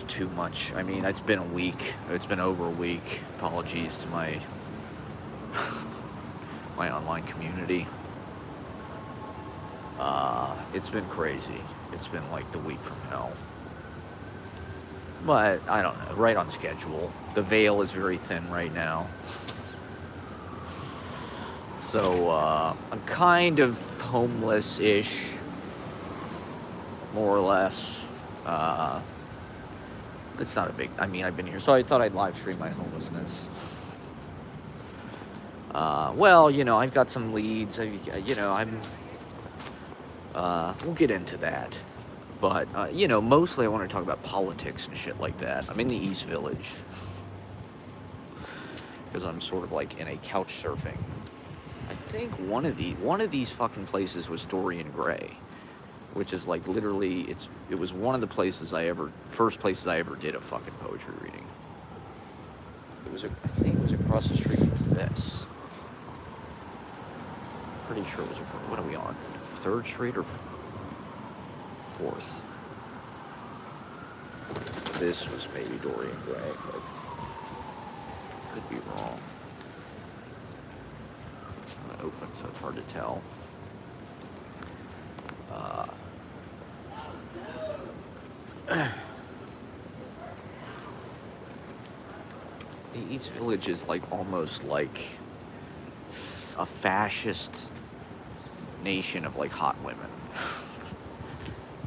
just too much. I mean, it's been a week. It's been over a week. Apologies to my my online community. It's been crazy. It's been like the week from hell. But I don't know, right on schedule. The veil is very thin right now. So I'm kind of homeless-ish, more or less. It's not a big, I mean, I've been here, so I thought I'd live stream my homelessness. Well, you know, I've got some leads. You know, we'll get into that. But, you know, mostly I want to talk about politics and shit like that. I'm in the East Village. Because I'm sort of like in a couch surfing. I think one of these fucking places was Dorian Gray. Which is like literally, it was one of the first places I ever did a fucking poetry reading. I think it was across the street from this. Pretty sure it was, what are we on? 3rd Street or 4th? This was maybe Dorian Gray, but could be wrong. It's not open, so it's hard to tell. The East Village is like almost like a fascist nation of like hot women.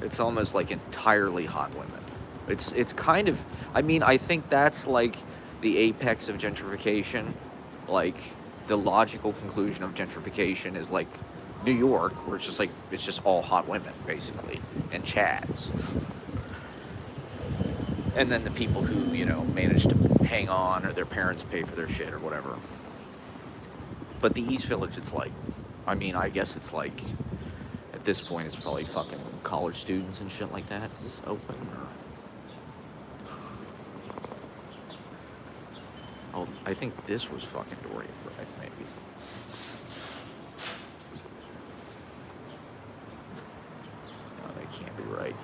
It's almost like entirely hot women. It's kind of, I mean, I think that's like the apex of gentrification. Like the logical conclusion of gentrification is like New York, where it's just all hot women basically, and chads. And then the people who, you know, manage to hang on, or their parents pay for their shit or whatever. But the East Village, it's like, I mean, I guess it's like, at this point, it's probably fucking college students and shit like that. Is this open or? Oh, I think this was fucking Dorian Gray, maybe. No, that can't be right.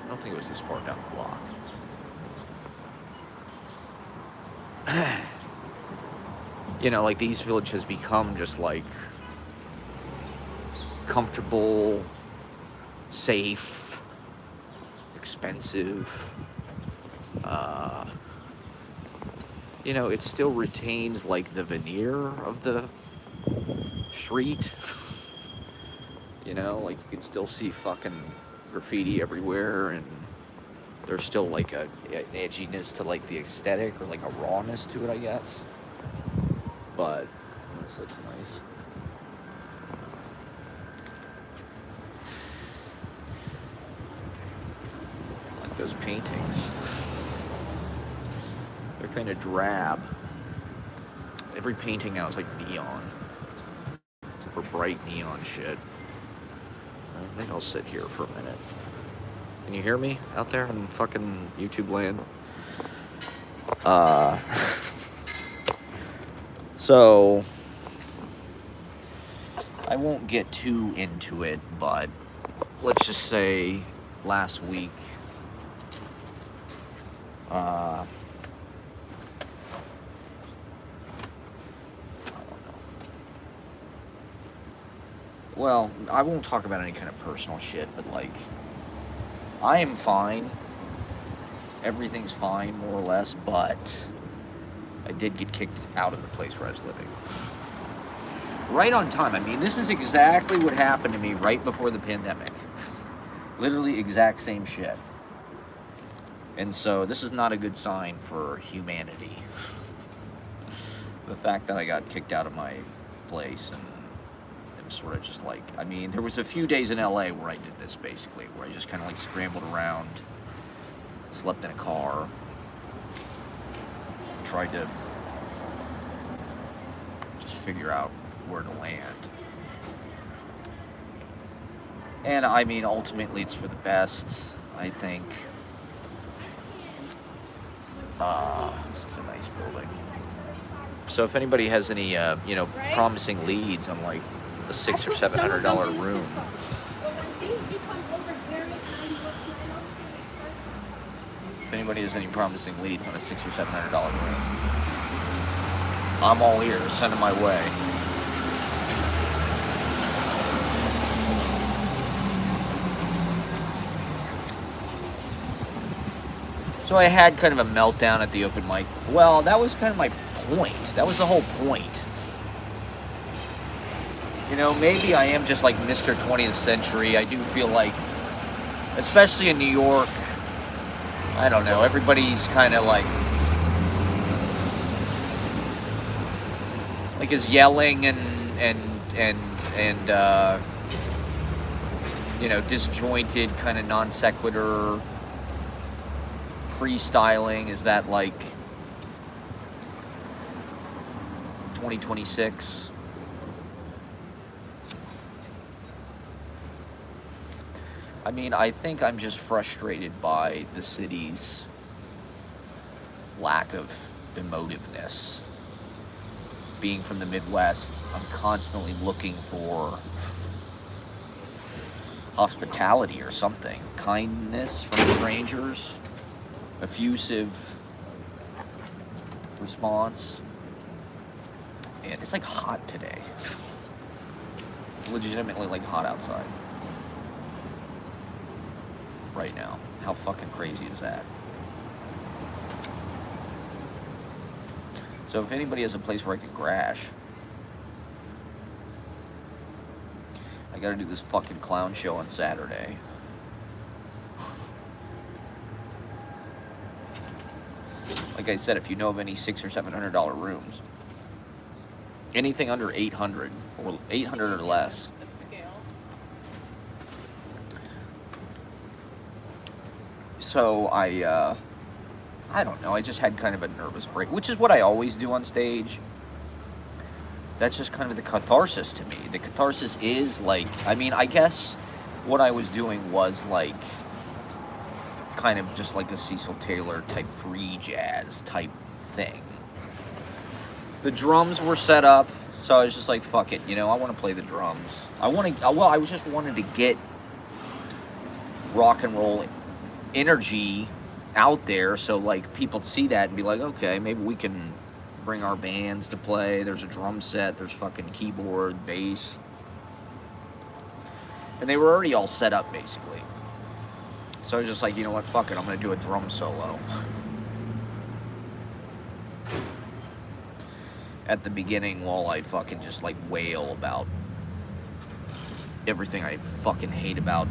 I don't think it was this far down the block. You know, like the East Village has become just like comfortable, safe, expensive. You know, it still retains like the veneer of the street. You know, like you can still see fucking graffiti everywhere, and there's still like an edginess to like the aesthetic, or like a rawness to it, I guess. But this looks nice. Like those paintings. They're kind of drab. Every painting now is like neon. Super bright neon shit. I think I'll sit here for a minute. Can you hear me out there in fucking YouTube land? So, I won't get too into it, but let's just say last week, I don't know. Well, I won't talk about any kind of personal shit, but like, I am fine. Everything's fine, more or less, but I did get kicked out of the place where I was living. Right on time. I mean, this is exactly what happened to me right before the pandemic. Literally exact same shit. And so this is not a good sign for humanity. The fact that I got kicked out of my place, and I'm sort of just like, I mean, there was a few days in LA where I did this basically, where I just kind of like scrambled around, slept in a car, tried to just figure out where to land. And I mean, ultimately it's for the best, I think. This is a nice building. So if anybody has any, you know, promising leads on like a $600 or $700 room. anybody has any promising leads on a $600 or $700 room, I'm all ears. Send them my way. So I had kind of a meltdown at the open mic. Well, that was kind of my point. That was the whole point. You know, maybe I am just like Mr. 20th Century. I do feel like, especially in New York, I don't know, everybody's kind of like is yelling and you know, disjointed, kind of non sequitur freestyling. Is that like 2026? I mean, I think I'm just frustrated by the city's lack of emotiveness. Being from the Midwest, I'm constantly looking for hospitality or something. Kindness from strangers. Effusive response. And it's like hot today. Legitimately like hot outside. Right now. How fucking crazy is that? So if anybody has a place where I can crash, I gotta do this fucking clown show on Saturday. Like I said, if you know of any $600 or $700 rooms, anything under 800 or 800 or less. So I don't know, I just had kind of a nervous break, which is what I always do on stage. That's just kind of the catharsis to me. The catharsis is like, I mean, I guess what I was doing was like, kind of just like a Cecil Taylor type free jazz type thing. The drums were set up, so I was just like, fuck it, you know, I want to play the drums. I just wanted to get rock and roll energy out there, so like people'd see that and be like, okay, maybe we can bring our bands to play. There's a drum set, there's fucking keyboard, bass, and they were already all set up basically. So I was just like, you know what, fuck it, I'm gonna do a drum solo at the beginning while I fucking just like wail about everything I fucking hate about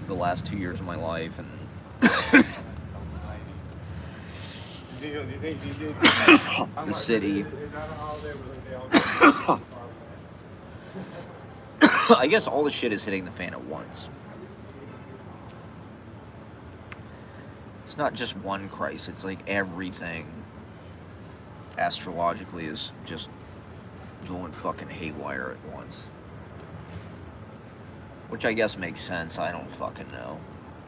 the last 2 years of my life. And the city. I guess all the shit is hitting the fan at once. It's not just one crisis, it's like everything astrologically is just going fucking haywire at once. Which I guess makes sense, I don't fucking know.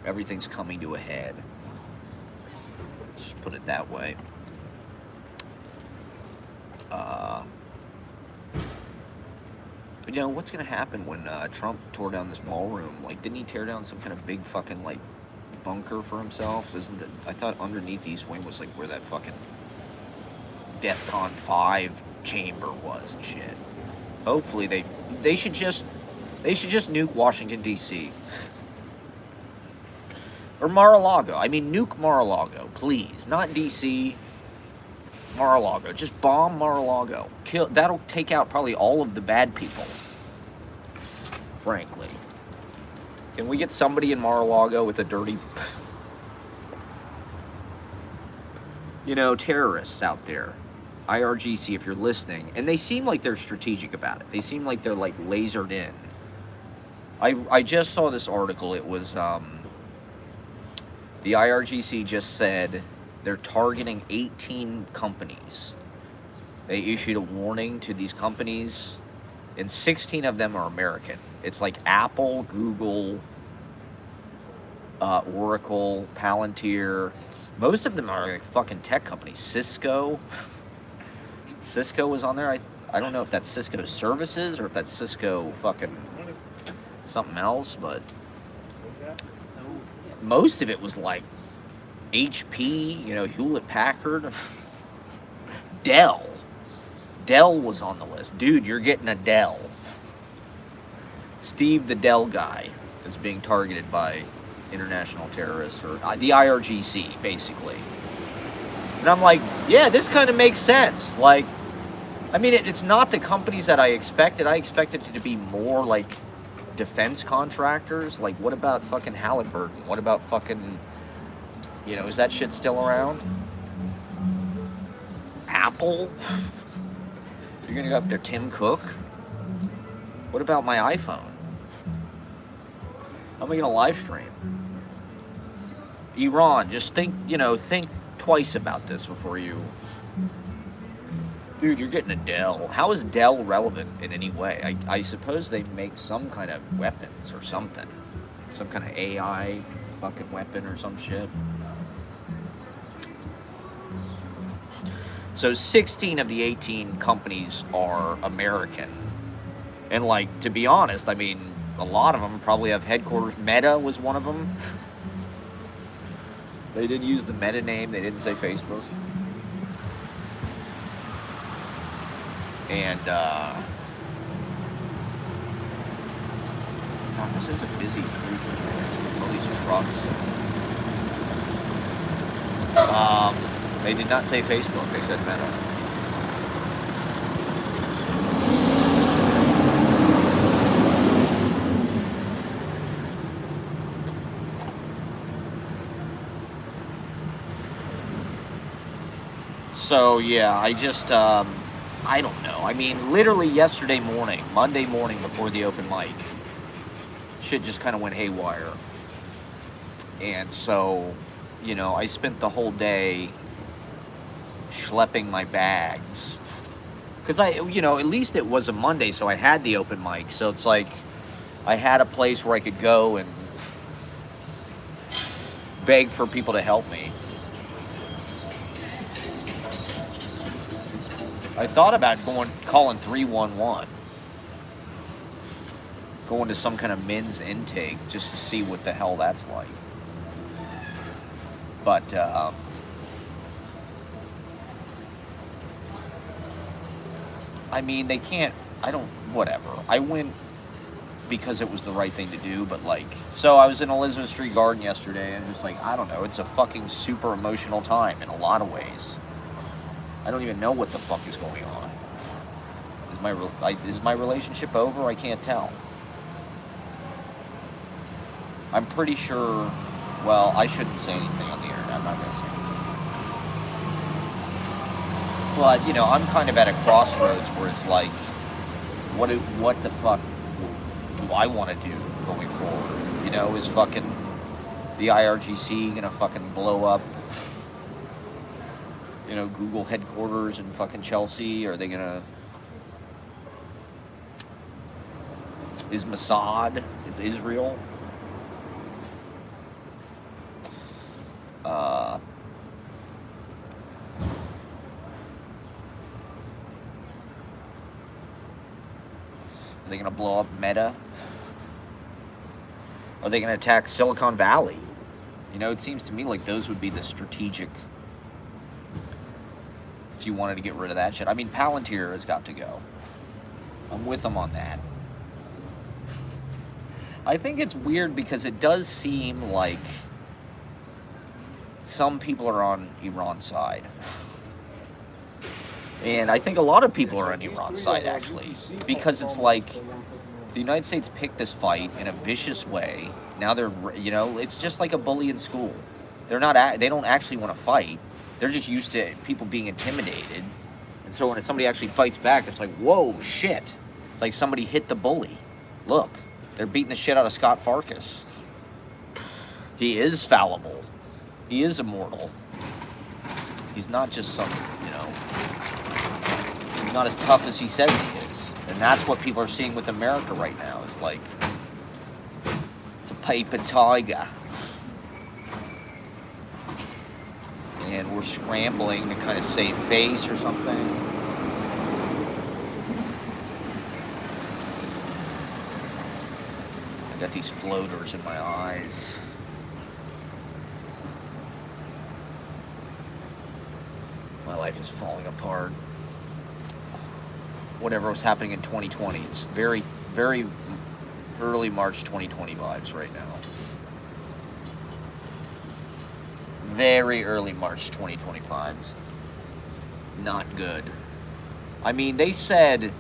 Everything's coming to a head. Just put it that way. You know, what's gonna happen when Trump tore down this ballroom? Like, didn't he tear down some kind of big fucking, like, bunker for himself? Isn't it? I thought underneath East Wing was, like, where that fucking DEFCON 5 chamber was and shit. Hopefully they should just nuke Washington, D.C. Or Mar-a-Lago. I mean, nuke Mar-a-Lago, please. Not D.C., Mar-a-Lago. Just bomb Mar-a-Lago. Kill. That'll take out probably all of the bad people, frankly. Can we get somebody in Mar-a-Lago with a dirty... you know, terrorists out there. IRGC, if you're listening. And they seem like they're strategic about it. They seem like they're, like, lasered in. I just saw this article. It was, the IRGC just said they're targeting 18 companies. They issued a warning to these companies, and 16 of them are American. It's like Apple, Google, Oracle, Palantir. Most of them are like fucking tech companies. Cisco was on there. I don't know if that's Cisco Services or if that's Cisco fucking something else, but most of it was like HP, Hewlett Packard, Dell. Dell was on the list. Dude, you're getting a Dell. Steve the Dell guy is being targeted by international terrorists, or the IRGC, basically. And I'm like, yeah, this kind of makes sense. Like, I mean, it's not the companies that I expected. I expected it to be more like defense contractors. Like, what about fucking Halliburton? What about fucking, is that shit still around? Apple? You're gonna go after Tim Cook? What about my iPhone? How am I gonna live stream? Iran, just think twice about this before you... Dude, you're getting a Dell. How is Dell relevant in any way? I suppose they make some kind of weapons or something. Some kind of AI fucking weapon or some shit. So 16 of the 18 companies are American. And like, to be honest, I mean, a lot of them probably have headquarters. Meta was one of them. They did use the Meta name. They didn't say Facebook. And, God, this is a busy freeway with all these trucks. They did not say Facebook. They said Meta. So, yeah, I just, I don't know. I mean, literally yesterday morning, Monday morning before the open mic, shit just kind of went haywire. And so, I spent the whole day schlepping my bags. Because at least it was a Monday, so I had the open mic. So it's like, I had a place where I could go and beg for people to help me. I thought about calling 311. Going to some kind of men's intake just to see what the hell that's like. But, I mean, they can't, whatever. I went because it was the right thing to do, but like, so I was in Elizabeth Street Garden yesterday, and just like, I don't know, it's a fucking super emotional time in a lot of ways. I don't even know what the fuck is going on. Is my relationship over? I can't tell. I'm pretty sure, well, I shouldn't say anything on the internet. I'm not going to say anything. But, I'm kind of at a crossroads where it's like, what the fuck do I want to do going forward? Is fucking the IRGC going to fucking blow up Google headquarters in fucking Chelsea? Are they gonna... Is Mossad? Is Israel? Are they gonna blow up Meta? Are they gonna attack Silicon Valley? It seems to me like those would be the strategic... If you wanted to get rid of that shit. I mean, Palantir has got to go. I'm with them on that. I think it's weird because it does seem like some people are on Iran's side. And I think a lot of people are on Iran's side, actually. Because it's like, the United States picked this fight in a vicious way. Now they're, it's just like a bully in school. They don't actually want to fight. They're just used to people being intimidated. And so when somebody actually fights back, it's like, whoa, shit. It's like somebody hit the bully. Look, they're beating the shit out of Scott Farkas. He is fallible. He is immortal. He's not just some, he's not as tough as he says he is. And that's what people are seeing with America right now. It's like, it's a paper tiger. And we're scrambling to kind of save face or something. I Got these floaters in my eyes. My life is falling apart. Whatever was happening in 2020, it's very, very early March 2020 vibes right now. Very early March 2020 vibes. Not good. I mean, they said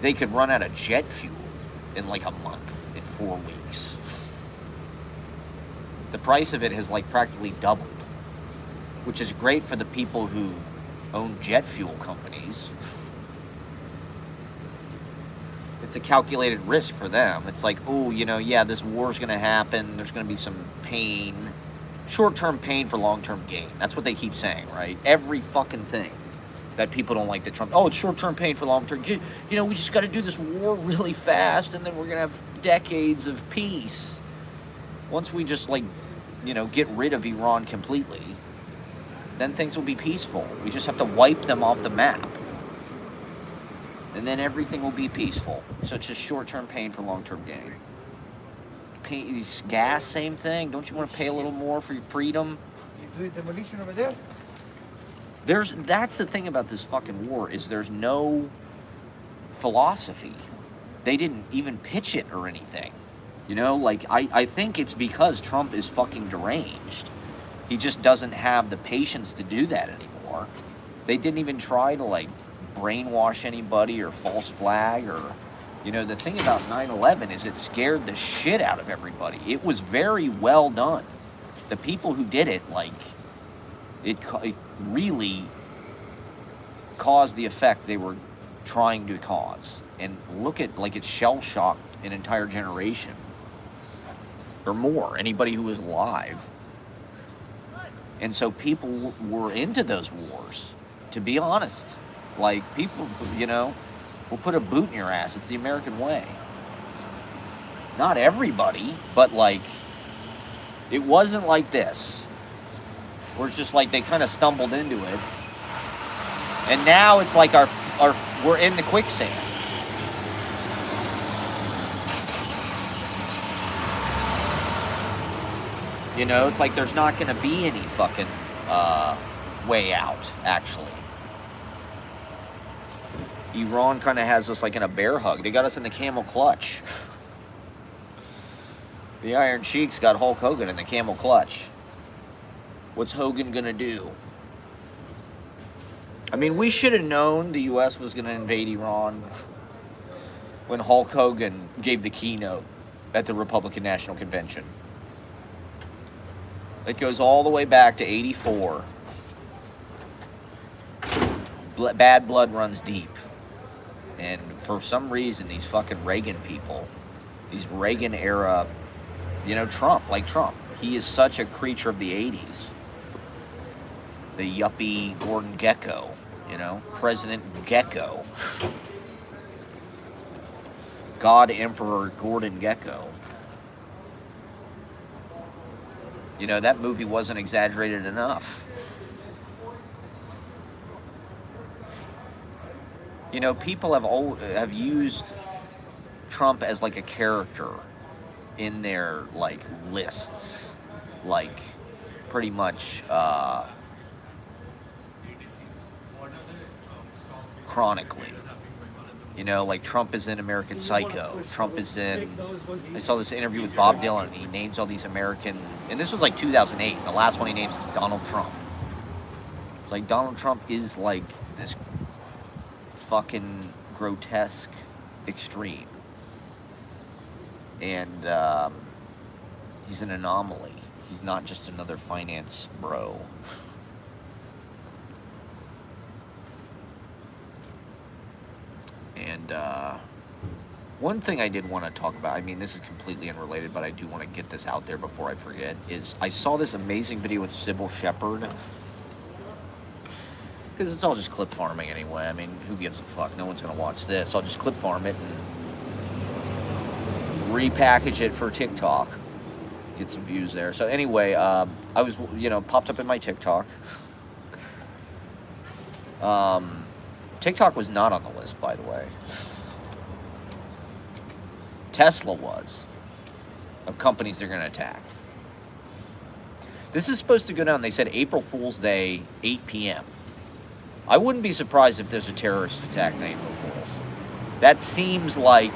they could run out of jet fuel in like a month, in 4 weeks. The price of it has like practically doubled, which is great for the people who own jet fuel companies. It's a calculated risk for them. It's like, oh, you know, yeah, this war's going to happen. There's going to be some pain. Short-term pain for long-term gain. That's what they keep saying, right? Every fucking thing that people don't like that Trump... Oh, it's short-term pain for long-term... You know, we just got to do this war really fast, and then we're going to have decades of peace. Once we just, like, you know, get rid of Iran completely, then things will be peaceful. We just have to wipe them off the map. And then everything will be peaceful. So it's just short-term pain for long-term gain. Gas, same thing. Don't you want to pay a little more for your freedom? You do demolition over there? That's the thing about this fucking war, is there's no philosophy. They didn't even pitch it or anything. You know, like, I think it's because Trump is fucking deranged. He just doesn't have the patience to do that anymore. They didn't even try to, like, brainwash anybody or false flag or... You know, the thing about 9/11 is it scared the shit out of everybody. It was very well done. The people who did it, like, it really caused the effect they were trying to cause. And look at, like, it shell-shocked an entire generation. Or more, anybody who was alive. And so people were into those wars, to be honest. Like, people, you know... We'll put a boot in your ass. It's the American way. Not everybody, but like, it wasn't like this. Where it's just like they kind of stumbled into it. And now it's like we're in the quicksand. You know, it's like there's not going to be any fucking way out, actually. Iran kind of has us like in a bear hug. They got us in the camel clutch. The Iron Sheik's got Hulk Hogan in the camel clutch. What's Hogan gonna do? I mean, we should have known the U.S. was gonna invade Iran when Hulk Hogan gave the keynote at the Republican National Convention. It goes all the way back to '84. Bad blood runs deep. And for some reason, these fucking Reagan people, these Reagan era, you know, Trump, he is such a creature of the 80s. The yuppie Gordon Gekko, you know, President Gekko. God Emperor Gordon Gekko. You know, that movie wasn't exaggerated enough. You know, people have used Trump as like a character in their like lists, like pretty much chronically. You know, like Trump is in American Psycho. Trump is in... I saw this interview with Bob Dylan, and he names all these American... And this was like 2008. The last one he names is Donald Trump. It's like Donald Trump is like this fucking grotesque extreme. And he's an anomaly. He's not just another finance bro. And one thing I did want to talk about, I mean, this is completely unrelated, but I do want to get this out there before I forget, is I saw this amazing video with Sybil Shepherd. Because it's all just clip farming anyway. I mean, who gives a fuck? No one's going to watch this. I'll just clip farm it and repackage it for TikTok. Get some views there. So anyway, I was, popped up in my TikTok. TikTok was not on the list, by the way. Tesla was, of companies they're going to attack. This is supposed to go down, they said April Fool's Day, 8 p.m. I wouldn't be surprised if there's a terrorist attack on April Fool's. That seems like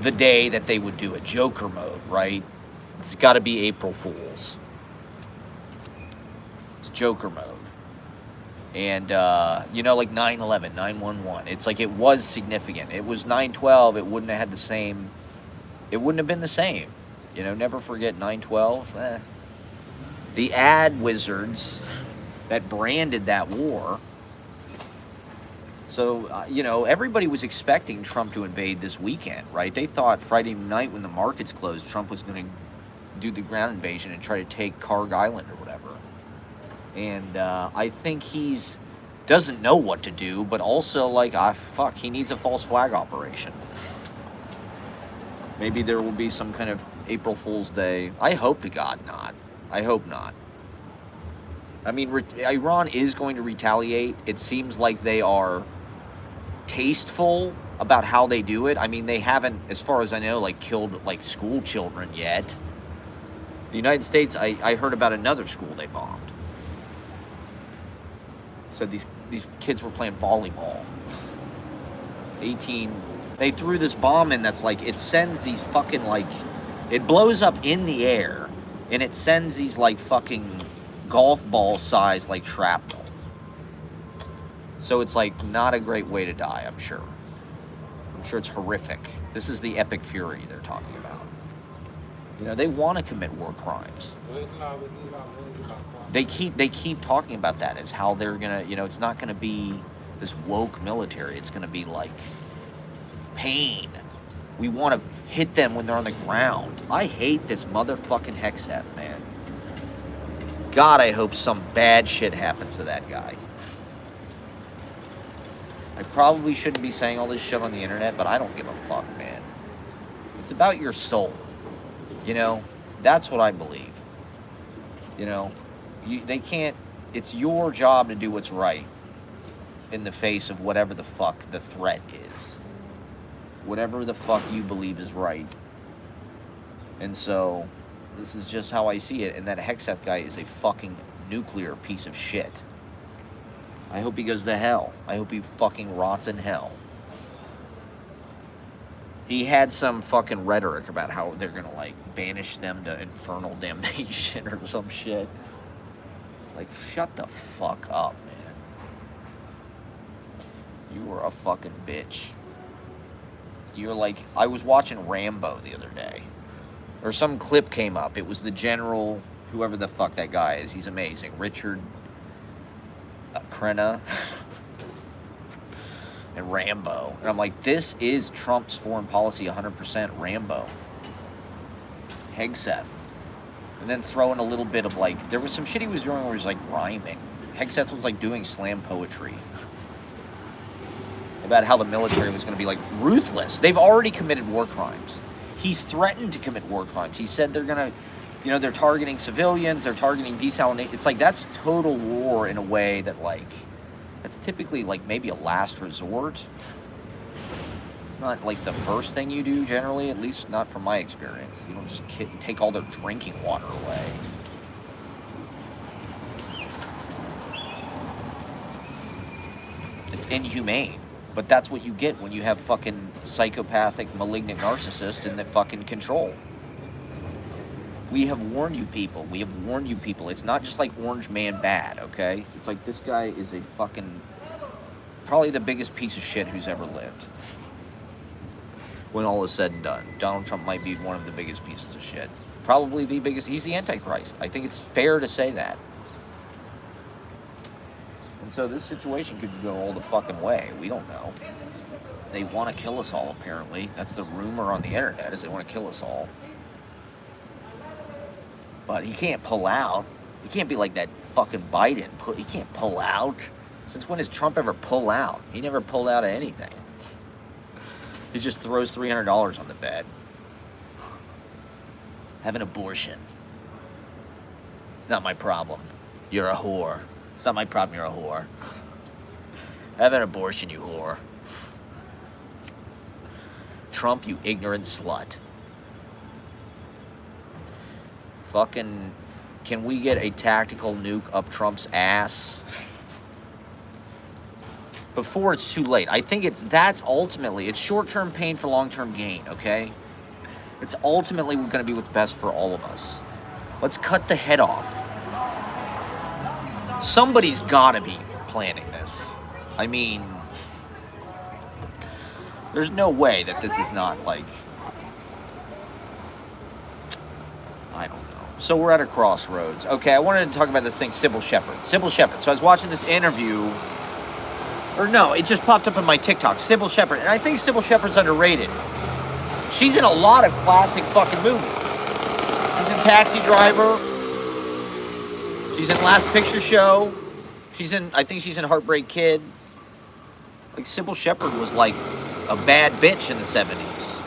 the day that they would do it. Joker mode, right? It's got to be April Fool's. It's Joker mode. And, like 9/11, 9/11. It's like it was significant. It was 9/12. It wouldn't have had the same. It wouldn't have been the same. Never forget 9/12. The ad wizards that branded that war. So, everybody was expecting Trump to invade this weekend, right? They thought Friday night when the markets closed, Trump was going to do the ground invasion and try to take Carg Island or whatever. And I think doesn't know what to do, but also, he needs a false flag operation. Maybe there will be some kind of April Fool's Day. I hope to God not. I hope not. I mean, Iran is going to retaliate. It seems like they are tasteful about how they do it. I mean, they haven't, as far as I know, killed, school children yet. The United States, I heard about another school they bombed. Said these kids were playing volleyball. 18. They threw this bomb in that's it sends these fucking it blows up in the air and it sends these fucking golf ball size shrapnel. So it's not a great way to die, I'm sure. I'm sure it's horrific. This is the epic fury they're talking about. They want to commit war crimes. They keep talking about that as how they're gonna, it's not gonna be this woke military. It's gonna be pain. We want to hit them when they're on the ground. I hate this motherfucking Hexeth, man. God, I hope some bad shit happens to that guy. I probably shouldn't be saying all this shit on the internet, but I don't give a fuck, man. It's about your soul. That's what I believe. They can't, it's your job to do what's right in the face of whatever the fuck the threat is. Whatever the fuck you believe is right. And so, this is just how I see it. And that Hexeth guy is a fucking nuclear piece of shit. I hope he goes to hell. I hope he fucking rots in hell. He had some fucking rhetoric about how they're gonna banish them to infernal damnation or some shit. It's shut the fuck up, man. You are a fucking bitch. You're I was watching Rambo the other day. Or some clip came up. It was the general, whoever the fuck that guy is. He's amazing. Richard Crenna. And Rambo. And I'm this is Trump's foreign policy 100%. Rambo. Hegseth. And then throw in a little bit of there was some shit he was doing where he was rhyming. Hegseth was doing slam poetry. About how the military was going to be ruthless. They've already committed war crimes. He's threatened to commit war crimes. He said they're going to, they're targeting civilians, they're targeting desalination. It's that's total war in a way that that's typically maybe a last resort. It's not the first thing you do generally, at least not from my experience. You don't just take all their drinking water away. It's inhumane. But that's what you get when you have fucking psychopathic, malignant narcissists in the fucking control. We have warned you people. We have warned you people. It's not just Orange Man bad, okay? It's this guy is a fucking, probably the biggest piece of shit who's ever lived. When all is said and done. Donald Trump might be one of the biggest pieces of shit. Probably the biggest. He's the Antichrist. I think it's fair to say that. And so this situation could go all the fucking way. We don't know. They want to kill us all, apparently. That's the rumor on the internet, is they want to kill us all. But he can't pull out. He can't be like that fucking Biden. He can't pull out. Since when does Trump ever pull out? He never pulled out of anything. He just throws $300 on the bed. Have an abortion. It's not my problem. You're a whore. It's not my problem, you're a whore. Have an abortion, you whore. Trump, you ignorant slut. Fucking, can we get a tactical nuke up Trump's ass before it's too late? I think that's ultimately, it's short-term pain for long-term gain, okay? It's ultimately going to be what's best for all of us. Let's cut the head off. Somebody's got to be planning this. I mean, there's no way that this is not like, I don't know. So we're at a crossroads. Okay, I wanted to talk about this thing, Sybil Shepherd. Sybil Shepherd. So I was watching this interview, or no, it just popped up in my TikTok. Sybil Shepherd, and I think Sybil Shepherd's underrated. She's in a lot of classic fucking movies. She's in Taxi Driver. She's in Last Picture Show. I think she's in Heartbreak Kid. Like, Sybil Shepherd was like a bad bitch in the 70s.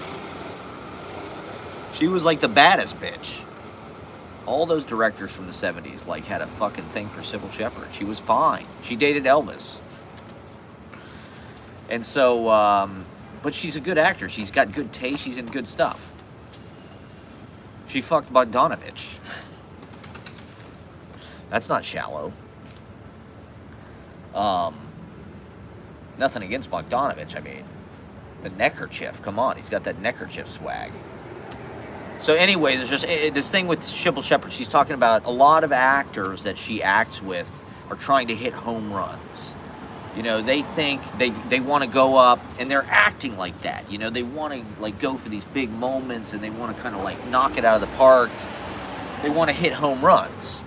She was like the baddest bitch. All those directors from the 70s like had a fucking thing for Sybil Shepherd. She was fine. She dated Elvis. And so, but she's a good actor. She's got good taste. She's in good stuff. She fucked Bogdanovich. That's not shallow. Nothing against Bogdanovich. I mean, the neckerchief. Come on, he's got that neckerchief swag. So anyway, there's just this thing with Sybil Shepherd. She's talking about a lot of actors that she acts with are trying to hit home runs. You know, they think they want to go up, and they're acting like that. You know, they want to like go for these big moments, and they want to kind of like knock it out of the park. They want to hit home runs.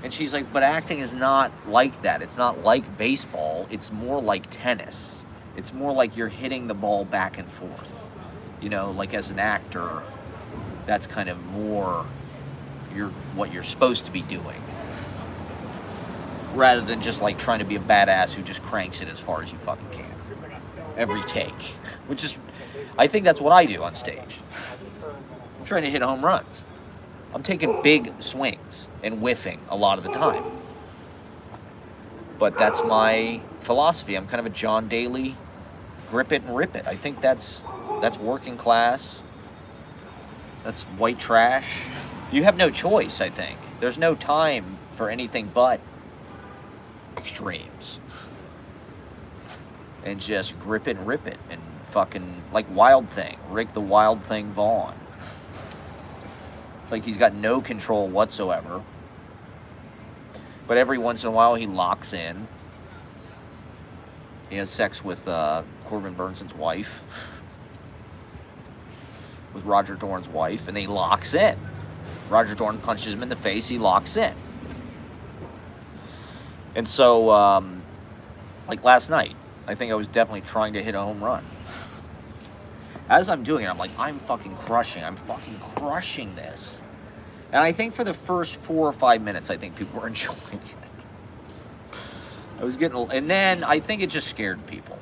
And she's like, but acting is not like that. It's not like baseball. It's more like tennis. It's more like you're hitting the ball back and forth. You know, like as an actor, that's kind of more what you're supposed to be doing. Rather than just like trying to be a badass who just cranks it as far as you fucking can. Every take. Which is, I think that's what I do on stage. I'm trying to hit home runs. I'm taking big swings and whiffing a lot of the time. But that's my philosophy. I'm kind of a John Daly, grip it and rip it. I think that's working class. That's white trash. You have no choice, I think. There's no time for anything but extremes. And just grip it and rip it. And fucking, like Wild Thing. Rick the Wild Thing Vaughn. It's like he's got no control whatsoever. But every once in a while he locks in. He has sex with Corbin Burnsen's wife. With Roger Dorn's wife. And he locks in. Roger Dorn punches him in the face. He locks in. And so, like last night, I think I was definitely trying to hit a home run. As I'm doing it, I'm like, I'm fucking crushing this. And I think for the first 4 or 5 minutes, I think people were enjoying it. I was getting, and then I think it just scared people.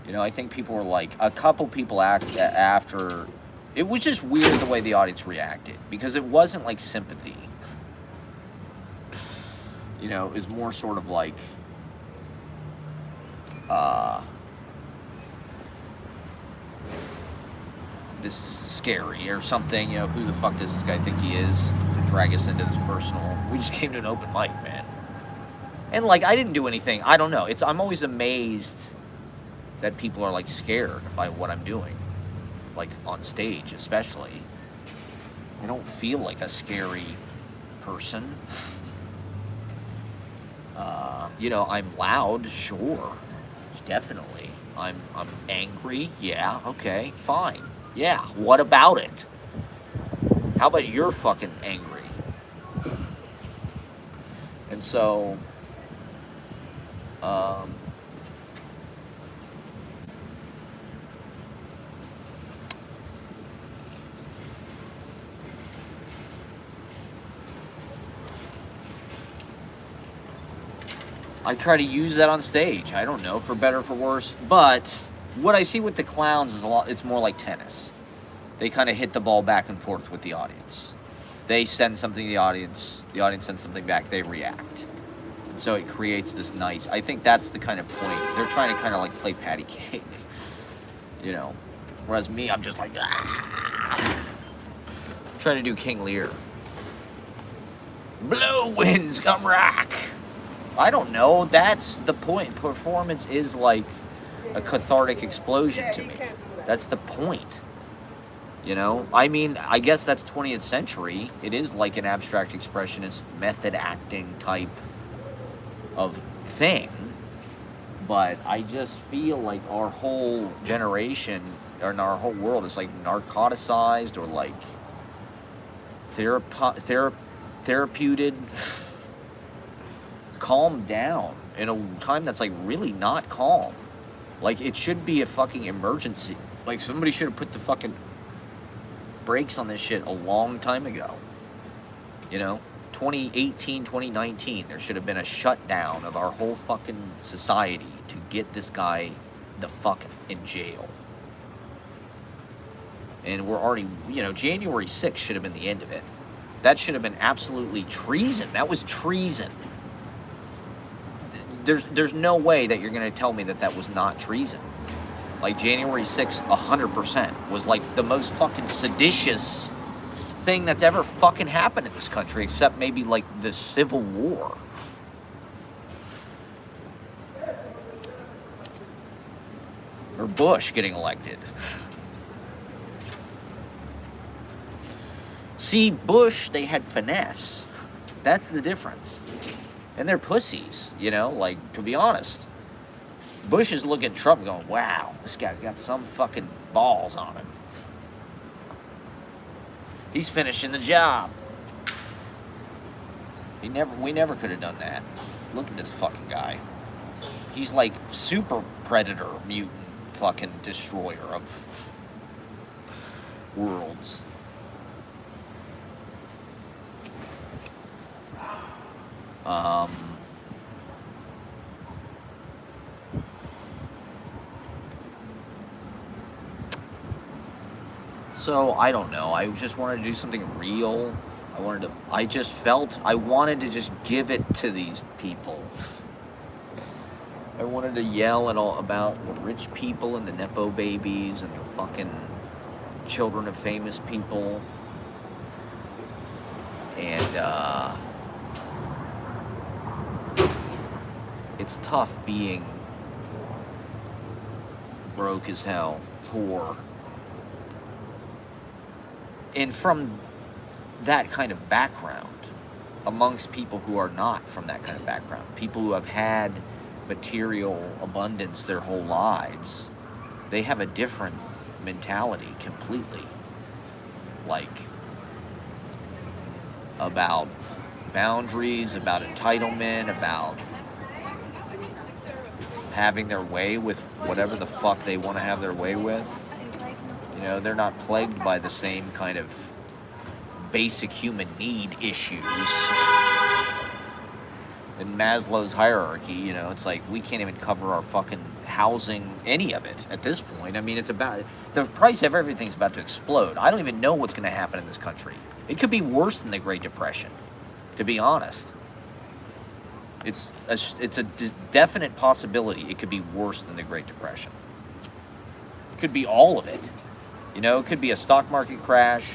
You know, I think people were like, a couple people after, it was just weird the way the audience reacted. Because it wasn't like sympathy. You know, it was more sort of like, this is scary or something, you know, who the fuck does this guy think he is to drag us into this personal, we just came to an open mic, man. And like, I didn't do anything, I don't know, I'm always amazed that people are like scared by what I'm doing, like on stage especially. I don't feel like a scary person. You know, I'm loud, sure, definitely. I'm angry, yeah, okay, fine. Yeah, what about it? How about you're fucking angry? And so, I try to use that on stage. I don't know, for better or for worse. But what I see with the clowns is it's more like tennis. They kind of hit the ball back and forth with the audience. They send something to the audience sends something back, they react. And so it creates this I think that's the kind of point. They're trying to kind of like play patty cake, you know. Whereas me, I'm just like, ah! I'm trying to do King Lear. Blow winds come rock. I don't know. That's the point. Performance is like a cathartic explosion to me. That's the point. You know? I mean, I guess that's 20th century. It is like an abstract expressionist method acting type of thing. But I just feel like our whole generation, or our whole world is like narcoticized or like therapeuted. Calm down in a time that's like really not calm. Like it should be a fucking emergency. Like somebody should have put the fucking brakes on this shit a long time ago. You know, 2018, 2019, there should have been a shutdown of our whole fucking society to get this guy the fuck in jail. And we're already, you know, January 6th should have been the end of it. That should have been absolutely treason. That was treason. There's no way that you're going to tell me that that was not treason. Like January 6th, 100% was like the most fucking seditious thing that's ever fucking happened in this country, except maybe like the Civil War. Or Bush getting elected. See, Bush, they had finesse. That's the difference. And they're pussies, you know, like, to be honest. Bush is looking at Trump going, wow, this guy's got some fucking balls on him. He's finishing the job. We never could have done that. Look at this fucking guy. He's like super predator, mutant, fucking destroyer of worlds. So I don't know. I just wanted to do something real. I just felt I wanted to just give it to these people. I wanted to yell at all about the rich people and the Nepo babies and the fucking children of famous people. And it's tough being broke as hell, poor. And from that kind of background, amongst people who are not from that kind of background, people who have had material abundance their whole lives, they have a different mentality completely. Like, about boundaries, about entitlement, about having their way with whatever the fuck they want to have their way with. You know, they're not plagued by the same kind of basic human need issues. In Maslow's hierarchy, you know, it's like we can't even cover our fucking housing, any of it, at this point. I mean, it's about, the price of everything's about to explode. I don't even know what's going to happen in this country. It could be worse than the Great Depression, to be honest. It's a definite possibility it could be worse than the Great Depression. It could be all of it. You know, it could be a stock market crash.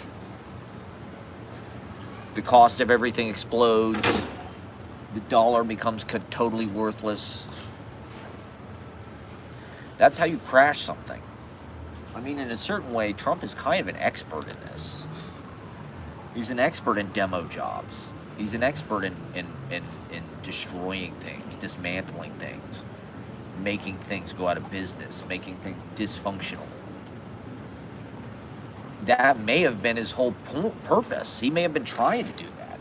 The cost of everything explodes. The dollar becomes totally worthless. That's how you crash something. I mean, in a certain way, Trump is kind of an expert in this. He's an expert in demo jobs. He's an expert in destroying things, dismantling things, making things go out of business, making things dysfunctional. That may have been his whole purpose. He may have been trying to do that.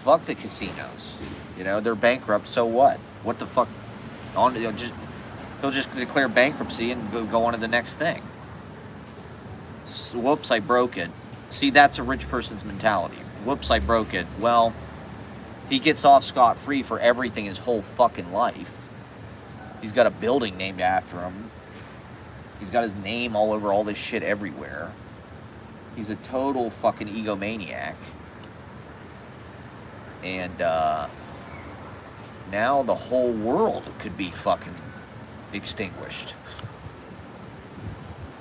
Fuck the casinos. You know, they're bankrupt, so what? What the fuck? He'll just declare bankruptcy and go on to the next thing. So, whoops, I broke it. See, that's a rich person's mentality. Whoops, I broke it. Well, he gets off scot-free for everything his whole fucking life. He's got a building named after him. He's got his name all over all this shit everywhere. He's a total fucking egomaniac. And now the whole world could be fucking extinguished.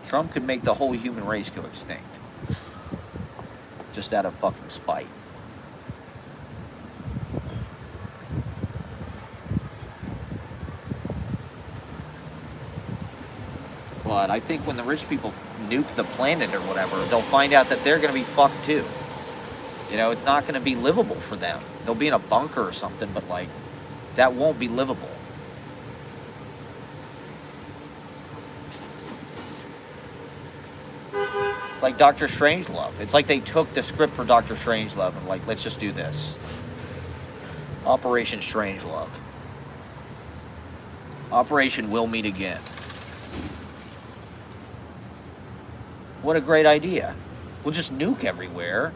Trump could make the whole human race go extinct. Just out of fucking spite. But I think when the rich people nuke the planet or whatever, they'll find out that they're going to be fucked too. You know, it's not going to be livable for them. They'll be in a bunker or something, but like, that won't be livable. It's like Dr. Strangelove. It's like they took the script for Dr. Strangelove and like, let's just do this. Operation Strangelove. Operation We'll Meet Again. What a great idea. We'll just nuke everywhere.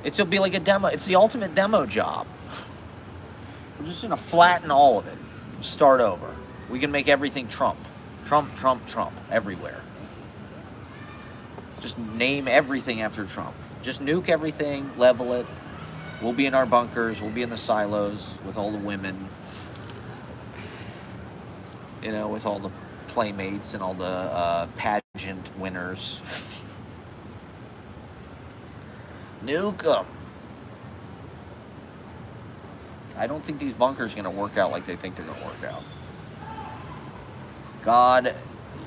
It'll be like a demo. It's the ultimate demo job. We're just going to flatten all of it. Start over. We can make everything Trump. Trump, Trump, Trump. Everywhere. Just name everything after Trump. Just nuke everything. Level it. We'll be in our bunkers. We'll be in the silos with all the women. You know, with all the playmates and all the pageant winners. Nuke them. I don't think these bunkers are going to work out like they think they're going to work out. God,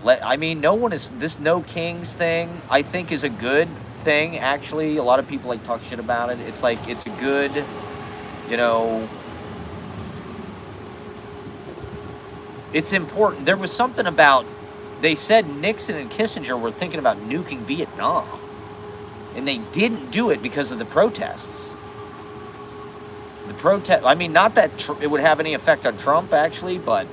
I mean, no one is, this no kings thing, I think is a good thing, actually. A lot of people like talk shit about it. It's like, it's a good, you know, it's important. There was something about, they said Nixon and Kissinger were thinking about nuking Vietnam. And they didn't do it because of the protests. The protest, I mean, not that it would have any effect on Trump, actually, but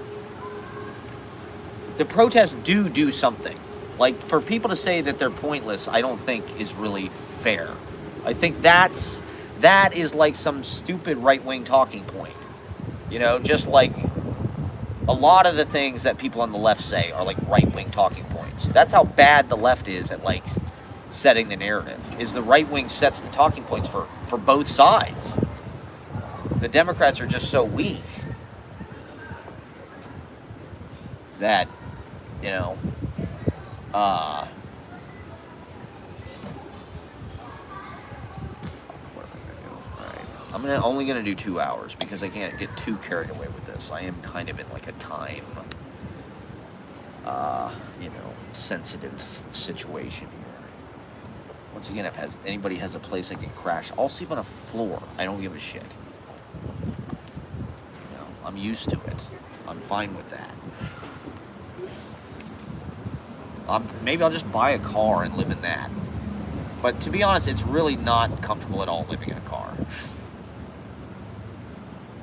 the protests do something. Like, for people to say that they're pointless, I don't think is really fair. I think that is like some stupid right-wing talking point. You know, just like a lot of the things that people on the left say are like right-wing talking points. That's how bad the left is at like setting the narrative, is the right wing sets the talking points for both sides. The Democrats are just so weak that, you know, I'm only gonna do 2 hours because I can't get too carried away with this. I am kind of in like a time, you know, sensitive situation here. Once again, if anybody has a place I can crash, I'll sleep on a floor. I don't give a shit. You know, I'm used to it. I'm fine with that. Maybe I'll just buy a car and live in that. But to be honest, it's really not comfortable at all living in a car.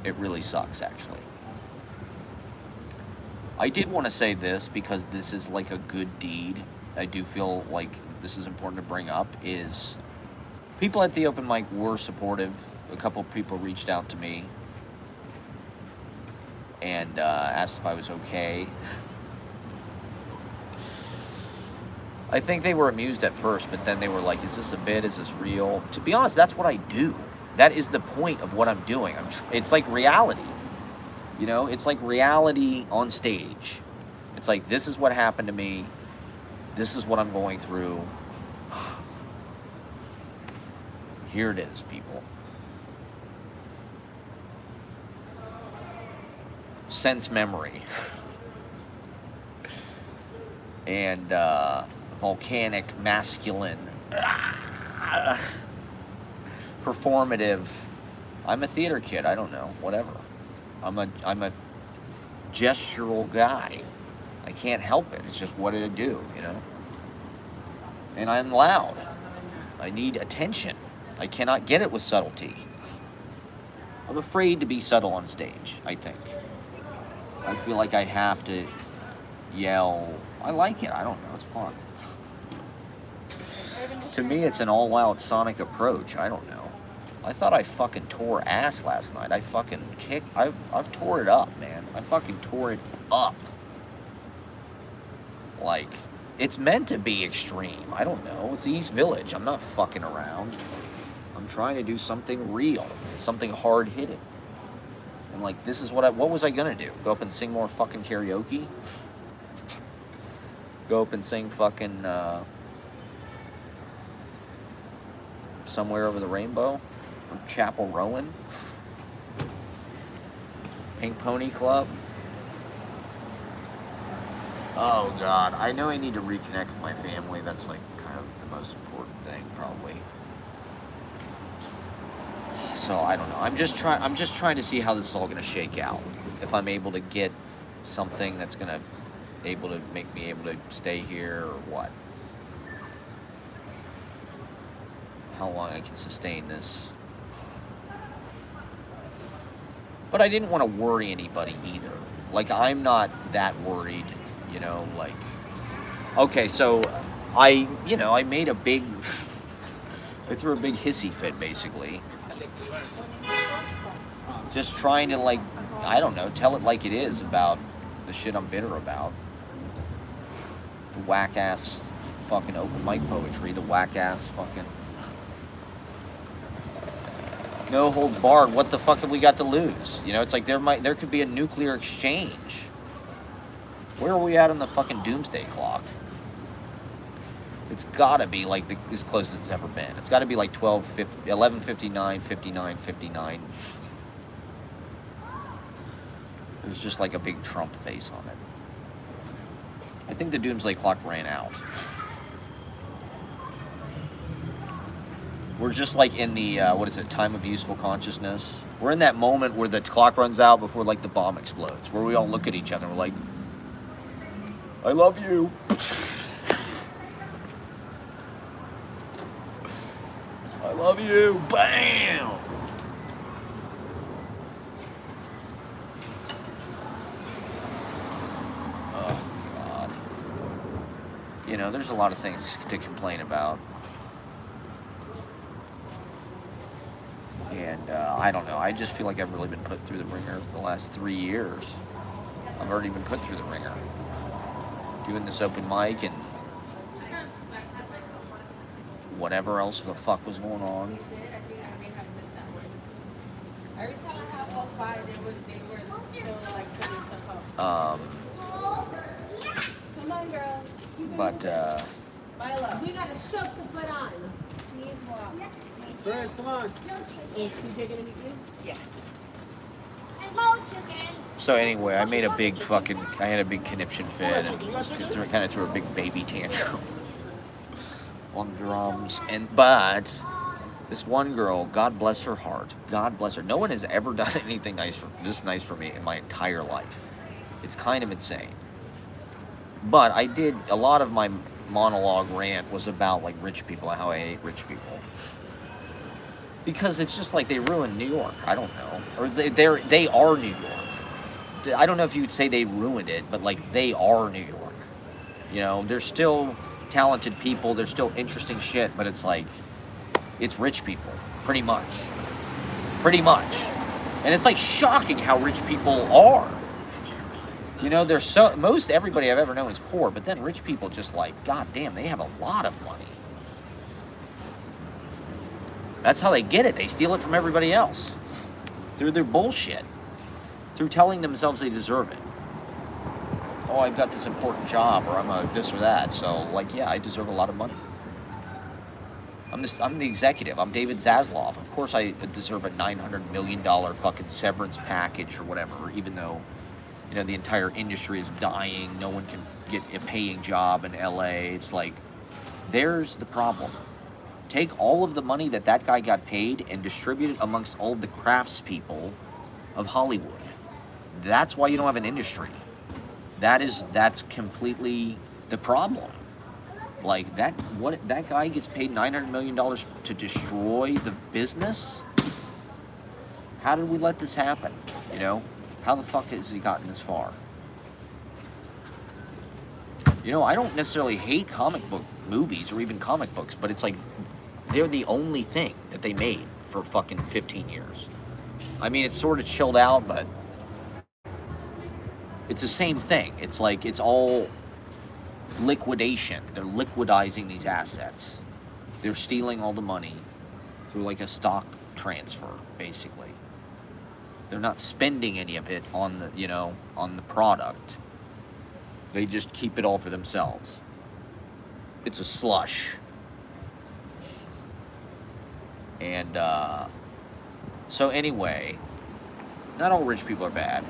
It really sucks, actually. I did want to say this because this is like a good deed. I do feel like this is important to bring up, is people at the open mic were supportive. A couple of people reached out to me and asked if I was okay. I think they were amused at first, but then they were like, is this a bit? Is this real? To be honest, that's what I do. That is the point of what I'm doing. It's like reality. You know, it's like reality on stage. It's like, this is what happened to me. This is what I'm going through. Here it is, people. Sense memory. And volcanic, masculine, performative. I'm a theater kid. I don't know. Whatever. I'm a gestural guy. I can't help it. It's just what I do, you know? And I'm loud. I need attention. I cannot get it with subtlety. I'm afraid to be subtle on stage, I think. I feel like I have to yell. I like it. I don't know. It's fun. To me, it's an all-out sonic approach. I don't know. I thought I fucking tore ass last night. I fucking kicked. I've tore it up, man. I fucking tore it up. Like, it's meant to be extreme. I don't know. It's East Village. I'm not fucking around. I'm trying to do something real, something hard-hitting. And like, this is what was I gonna do? Go up and sing more fucking karaoke? Go up and sing fucking Somewhere Over the Rainbow from Chapel Rowan. Pink Pony Club. Oh God, I know I need to reconnect with my family. That's like kind of the most important thing, probably. So I don't know. I'm just trying to see how this is all gonna shake out. If I'm able to get something that's gonna able to make me able to stay here or what. How long I can sustain this. But I didn't want to worry anybody either. Like, I'm not that worried, you know, like, okay, so I made a big, I threw a big hissy fit, basically. Just trying to, like, I don't know, tell it like it is about the shit I'm bitter about. The whack-ass fucking open mic poetry, the whack-ass fucking no holds barred. What the fuck have we got to lose? You know, it's like there could be a nuclear exchange. Where are we at on the fucking doomsday clock? It's gotta be like as close as it's ever been. It's gotta be like 11:59, 59, 59. There's just like a big Trump face on it. I think the doomsday clock ran out. We're just like in the, time of useful consciousness. We're in that moment where the clock runs out before like the bomb explodes, where we all look at each other and we're like, I love you. I love you. Bam! Oh, God. You know, there's a lot of things to complain about. And I don't know. I just feel like I've really been put through the ringer the last 3 years. I've already been put through the ringer. Doing this open mic and whatever else the fuck was going on. But we got a show to put on. Chris, come on. Yeah. so anyway, I made a big I had a big conniption fit and kind of threw a big baby tantrum on the drums. But this one girl, God bless her heart, God bless her. No one has ever done anything this nice for me in my entire life. It's kind of insane. But I did a lot of my monologue rant was about like rich people and how I hate rich people. Because it's just like they ruined New York. I don't know. Or they are New York. I don't know if you would say they ruined it, but like they are New York. You know, there's still talented people, there's still interesting shit, but it's like, it's rich people, pretty much. Pretty much. And it's like shocking how rich people are. You know, most everybody I've ever known is poor, but then rich people just like, god damn, they have a lot of money. That's how they get it. They steal it from everybody else. Through their bullshit. Through telling themselves they deserve it. Oh, I've got this important job, or I'm a this or that, so, like, yeah, I deserve a lot of money. I'm the executive. I'm David Zaslav. Of course I deserve a $900 million fucking severance package or whatever, even though, you know, the entire industry is dying. No one can get a paying job in LA. It's like, there's the problem. Take all of the money that guy got paid and distribute it amongst all of the craftspeople of Hollywood. That's why you don't have an industry. That's completely the problem. Like that guy gets paid $900 million to destroy the business? How did we let this happen? You know? How the fuck has he gotten this far? You know, I don't necessarily hate comic book movies or even comic books, but it's like they're the only thing that they made for fucking 15 years. I mean, it's sort of chilled out, but it's the same thing. It's like, it's all liquidation. They're liquidizing these assets. They're stealing all the money through like a stock transfer, basically. They're not spending any of it on the, you know, on the product. They just keep it all for themselves. It's a slush. And so anyway, not all rich people are bad.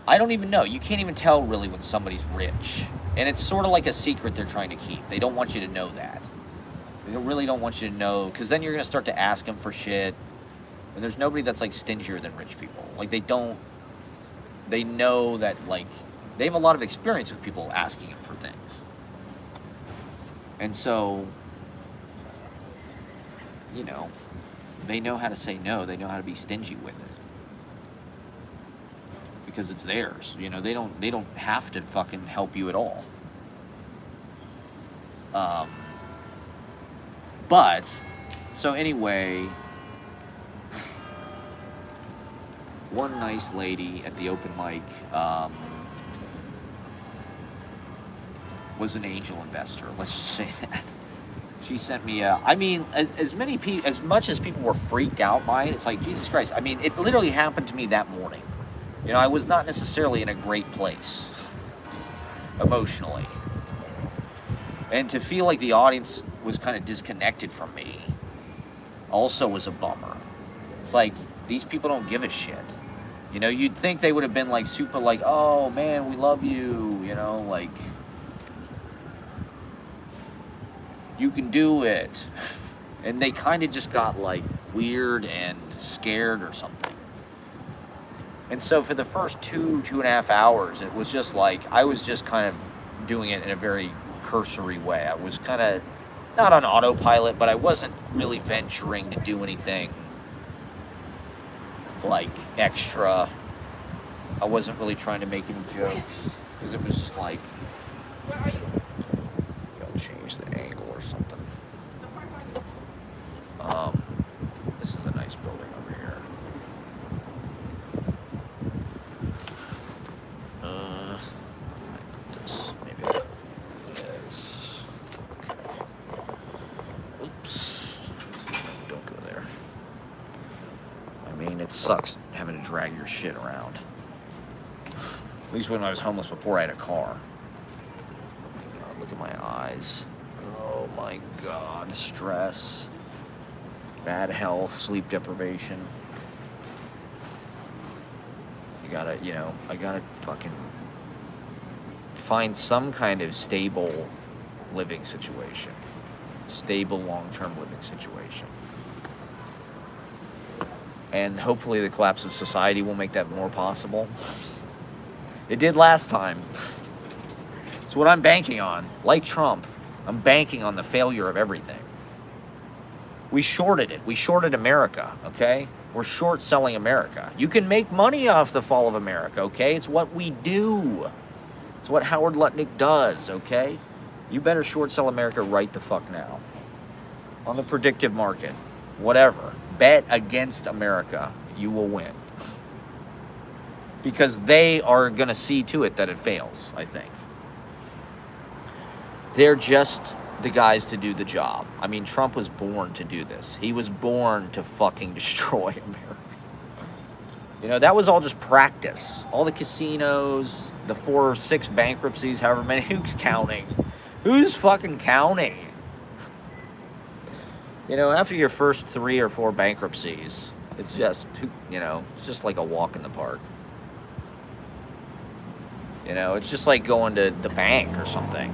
I don't even know. You can't even tell really when somebody's rich. And it's sort of like a secret they're trying to keep. They don't want you to know that. They really don't want you to know, because then you're going to start to ask them for shit. And there's nobody that's like stingier than rich people. Like they know that like, they have a lot of experience with people asking them for things. And so, you know, they know how to say no. They know how to be stingy with it. Because it's theirs. You know, they don't have to fucking help you at all. But, so anyway, one nice lady at the open mic was an angel investor. Let's just say that. She sent me I mean, as much as people were freaked out by it, it's like, Jesus Christ. I mean, it literally happened to me that morning. You know, I was not necessarily in a great place emotionally. And to feel like the audience was kind of disconnected from me also was a bummer. It's like, these people don't give a shit. You know, you'd think they would have been like super like, oh man, we love you, you know, like, you can do it. And they kind of just got like weird and scared or something. And so for the first 2.5 hours, it was just like, I was just kind of doing it in a very cursory way. I was kind of not on autopilot, but I wasn't really venturing to do anything like extra. I wasn't really trying to make any jokes, because it was just like, Where are you? gotta change the angle or something. This is a nice building over here. Maybe yes. Okay. Oops. Don't go there. I mean, it sucks having to drag your shit around. At least when I was homeless before, I had a car. God, look at my eyes. Oh my God. Stress. Bad health, sleep deprivation. You gotta, you know, I gotta fucking find some kind of stable living situation. Stable long-term living situation. And hopefully the collapse of society will make that more possible. It did last time. It's what I'm banking on. Like Trump, I'm banking on the failure of everything. We shorted it. We shorted America, okay? We're short selling America. You can make money off the fall of America, okay? It's what we do. It's what Howard Lutnick does, okay? You better short sell America right the fuck now. On the predictive market. Whatever. Bet against America. You will win. Because they are going to see to it that it fails, I think. They're just the guys to do the job. I mean, Trump was born to do this. He was born to fucking destroy America. You know, that was all just practice. All the casinos, the 4 or 6 bankruptcies, however many. Who's counting? Who's fucking counting? You know, after your first 3 or 4 bankruptcies, it's just, you know, it's just like a walk in the park. You know, it's just like going to the bank or something.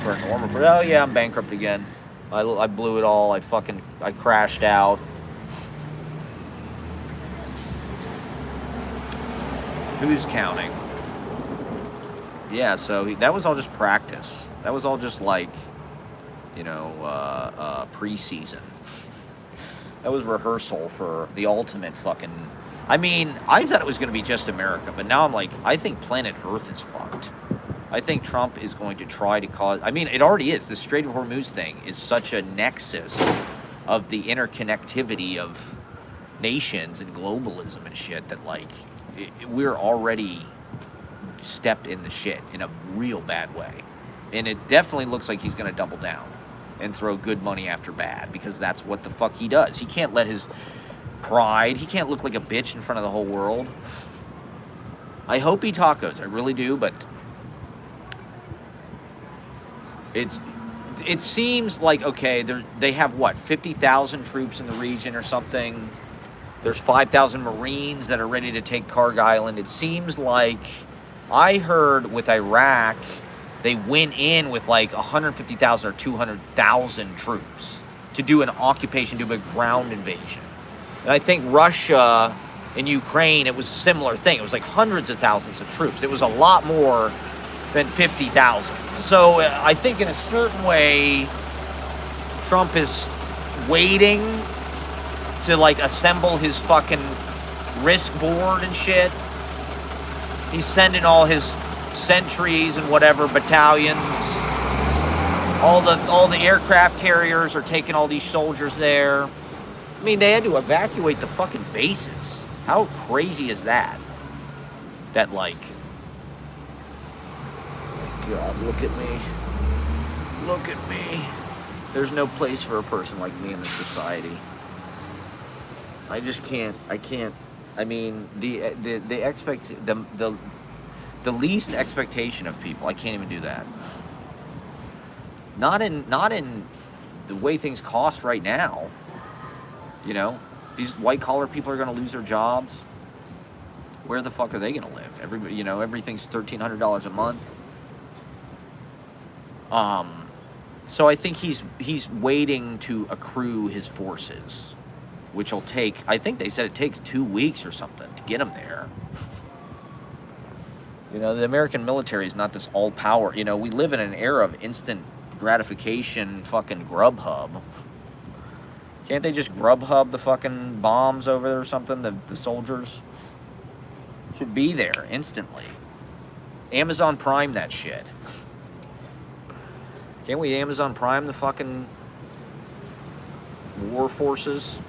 For a normal person. Oh yeah, I'm bankrupt again. I blew it all. I crashed out. Who's counting? Yeah, so that was all just practice. That was all just like, you know, preseason. That was rehearsal for the ultimate fucking... I mean, I thought it was going to be just America, but now I'm like, I think planet Earth is fucked. I think Trump is going to try to cause... I mean, it already is. The Strait of Hormuz thing is such a nexus of the interconnectivity of nations and globalism and shit that, like, we're already stepped in the shit in a real bad way. And it definitely looks like he's going to double down and throw good money after bad, because that's what the fuck he does. He can't let his pride... He can't look like a bitch in front of the whole world. I hope he tacos. I really do, but it seems like, okay, they have what, 50,000 troops in the region or something. There's 5,000 Marines that are ready to take Karg Island. It seems like, I heard with Iraq, they went in with like 150,000 or 200,000 troops to do an occupation, do a ground invasion. And I think Russia and Ukraine, it was a similar thing. It was like hundreds of thousands of troops. It was a lot more than 50,000. So I think in a certain way, Trump is waiting to like assemble his fucking risk board and shit. He's sending all his sentries and whatever battalions. All the aircraft carriers are taking all these soldiers there. I mean, they had to evacuate the fucking bases. How crazy is that? That like, God, look at me. Look at me. There's no place for a person like me in this society. I just can't. I can't. I mean, the least expectation of people. I can't even do that. Not in the way things cost right now. You know, these white collar people are going to lose their jobs. Where the fuck are they going to live? Everybody, you know, everything's $1,300 a month. So I think he's waiting to accrue his forces, which will take, I think they said it takes 2 weeks or something to get him there. You know, the American military is not this all power. You know, we live in an era of instant gratification, fucking Grubhub. Can't they just Grubhub the fucking bombs over there or something? The soldiers should be there instantly. Amazon Prime that shit. Can't we Amazon Prime the fucking war forces?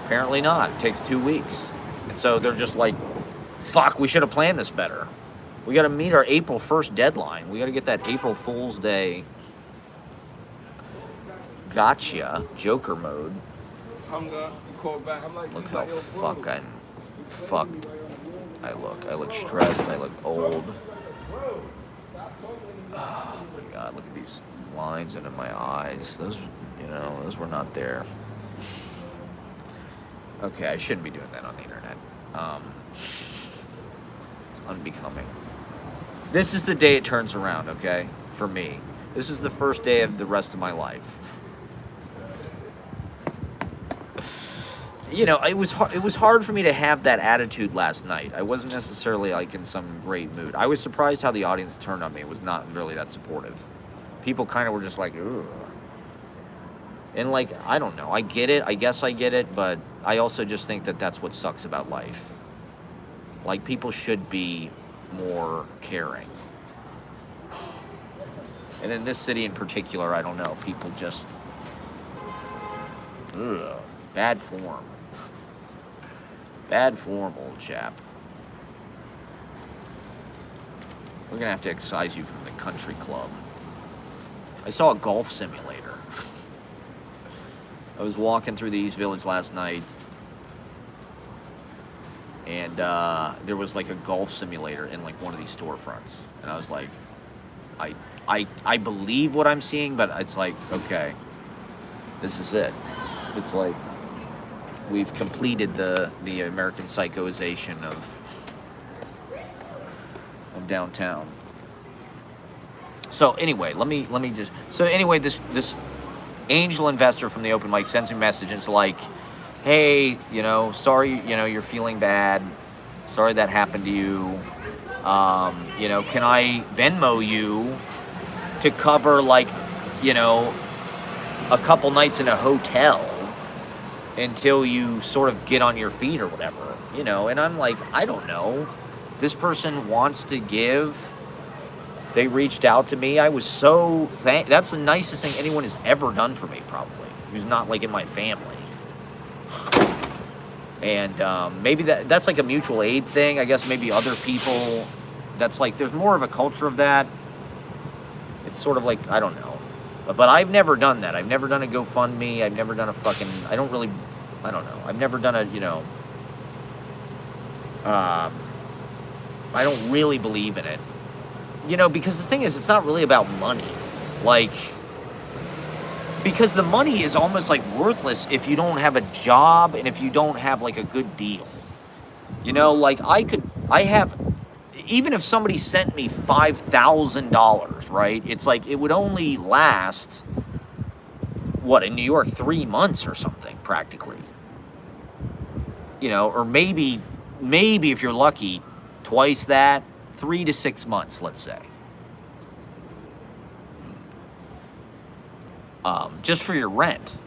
Apparently not. It takes 2 weeks. And so they're just like, fuck, we should have planned this better. We got to meet our April 1st deadline. We got to get that April Fool's Day gotcha Joker mode. Look how fucking fucked I look. I look stressed. I look old. Oh my God, look at these lines under my eyes. Those, you know, those were not there. Okay, I shouldn't be doing that on the internet. It's unbecoming. This is the day it turns around, okay? For me. This is the first day of the rest of my life. You know, it was hard for me to have that attitude last night. I wasn't necessarily like in some great mood. I was surprised how the audience turned on me. It was not really that supportive. People kind of were just like, ugh. And like, I don't know. I get it. I guess I get it. But I also just think that that's what sucks about life. Like, people should be more caring. And in this city in particular, I don't know. People just, ugh, bad form. Bad form, old chap. We're gonna have to excise you from the country club. I saw a golf simulator. I was walking through the East Village last night, and there was like a golf simulator in like one of these storefronts, and I was like, I believe what I'm seeing, but it's like, okay, this is it. It's like we've completed the American psychoization of downtown. So anyway, let me just. So anyway, this angel investor from the open mic sends me a message, and it's like, hey, you know, sorry, you know, you're feeling bad. Sorry that happened to you. You know, can I Venmo you to cover, like, you know, a couple nights in a hotel until you sort of get on your feet or whatever, you know? And I'm like, I don't know. This person wants to give. They reached out to me. I was so that's the nicest thing anyone has ever done for me, probably, who's not like in my family. And maybe that's like a mutual aid thing. I guess maybe other people, that's like, there's more of a culture of that. It's sort of like, I don't know. But I've never done that. I've never done a GoFundMe. I've never done a fucking, I don't know. I've never done a, you know, I don't really believe in it. You know, because the thing is, it's not really about money. Like, because the money is almost like worthless if you don't have a job and if you don't have like a good deal. You know, like I have, even if somebody sent me $5,000, right? It's like it would only last, what, in New York, 3 months or something, practically. You know, or maybe if you're lucky, twice that, 3 to 6 months, let's say. Just for your rent.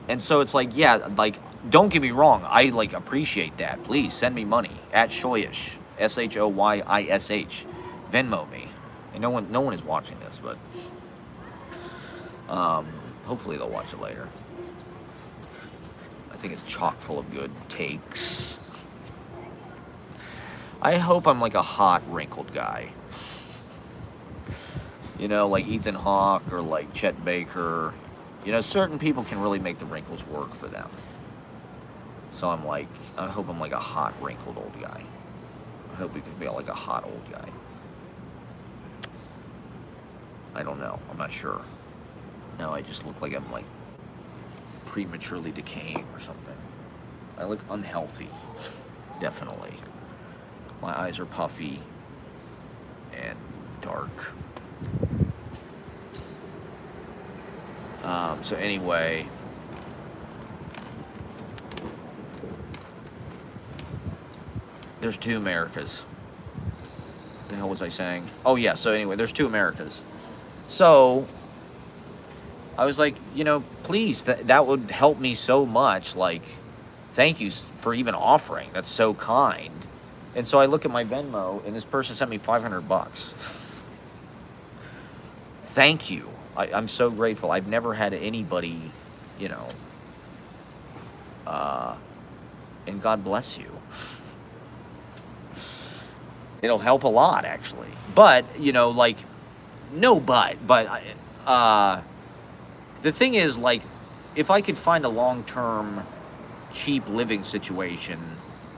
And so it's like, yeah, like, don't get me wrong, I like appreciate that. Please send me money at Shoyish, SHOYISH, Venmo me. And no one is watching this, but hopefully they'll watch it later. I think it's chock full of good takes. I hope I'm like a hot, wrinkled guy. You know, like Ethan Hawke or like Chet Baker. You know, certain people can really make the wrinkles work for them. So I'm like, I hope I'm like a hot, wrinkled old guy. I hope we can be like a hot old guy. I don't know. I'm not sure. No, I just look like I'm like prematurely decaying or something. I look unhealthy. Definitely. My eyes are puffy and dark. So anyway, there's two Americas. What the hell was I saying? Oh yeah, so anyway, there's two Americas. So I was like, you know, please, that would help me so much. Like, thank you for even offering. That's so kind. And so I look at my Venmo, and this person sent me $500. Thank you. I'm so grateful. I've never had anybody, you know, and God bless you. It'll help a lot, actually. But, you know, like, no but the thing is, like, if I could find a long-term, cheap living situation,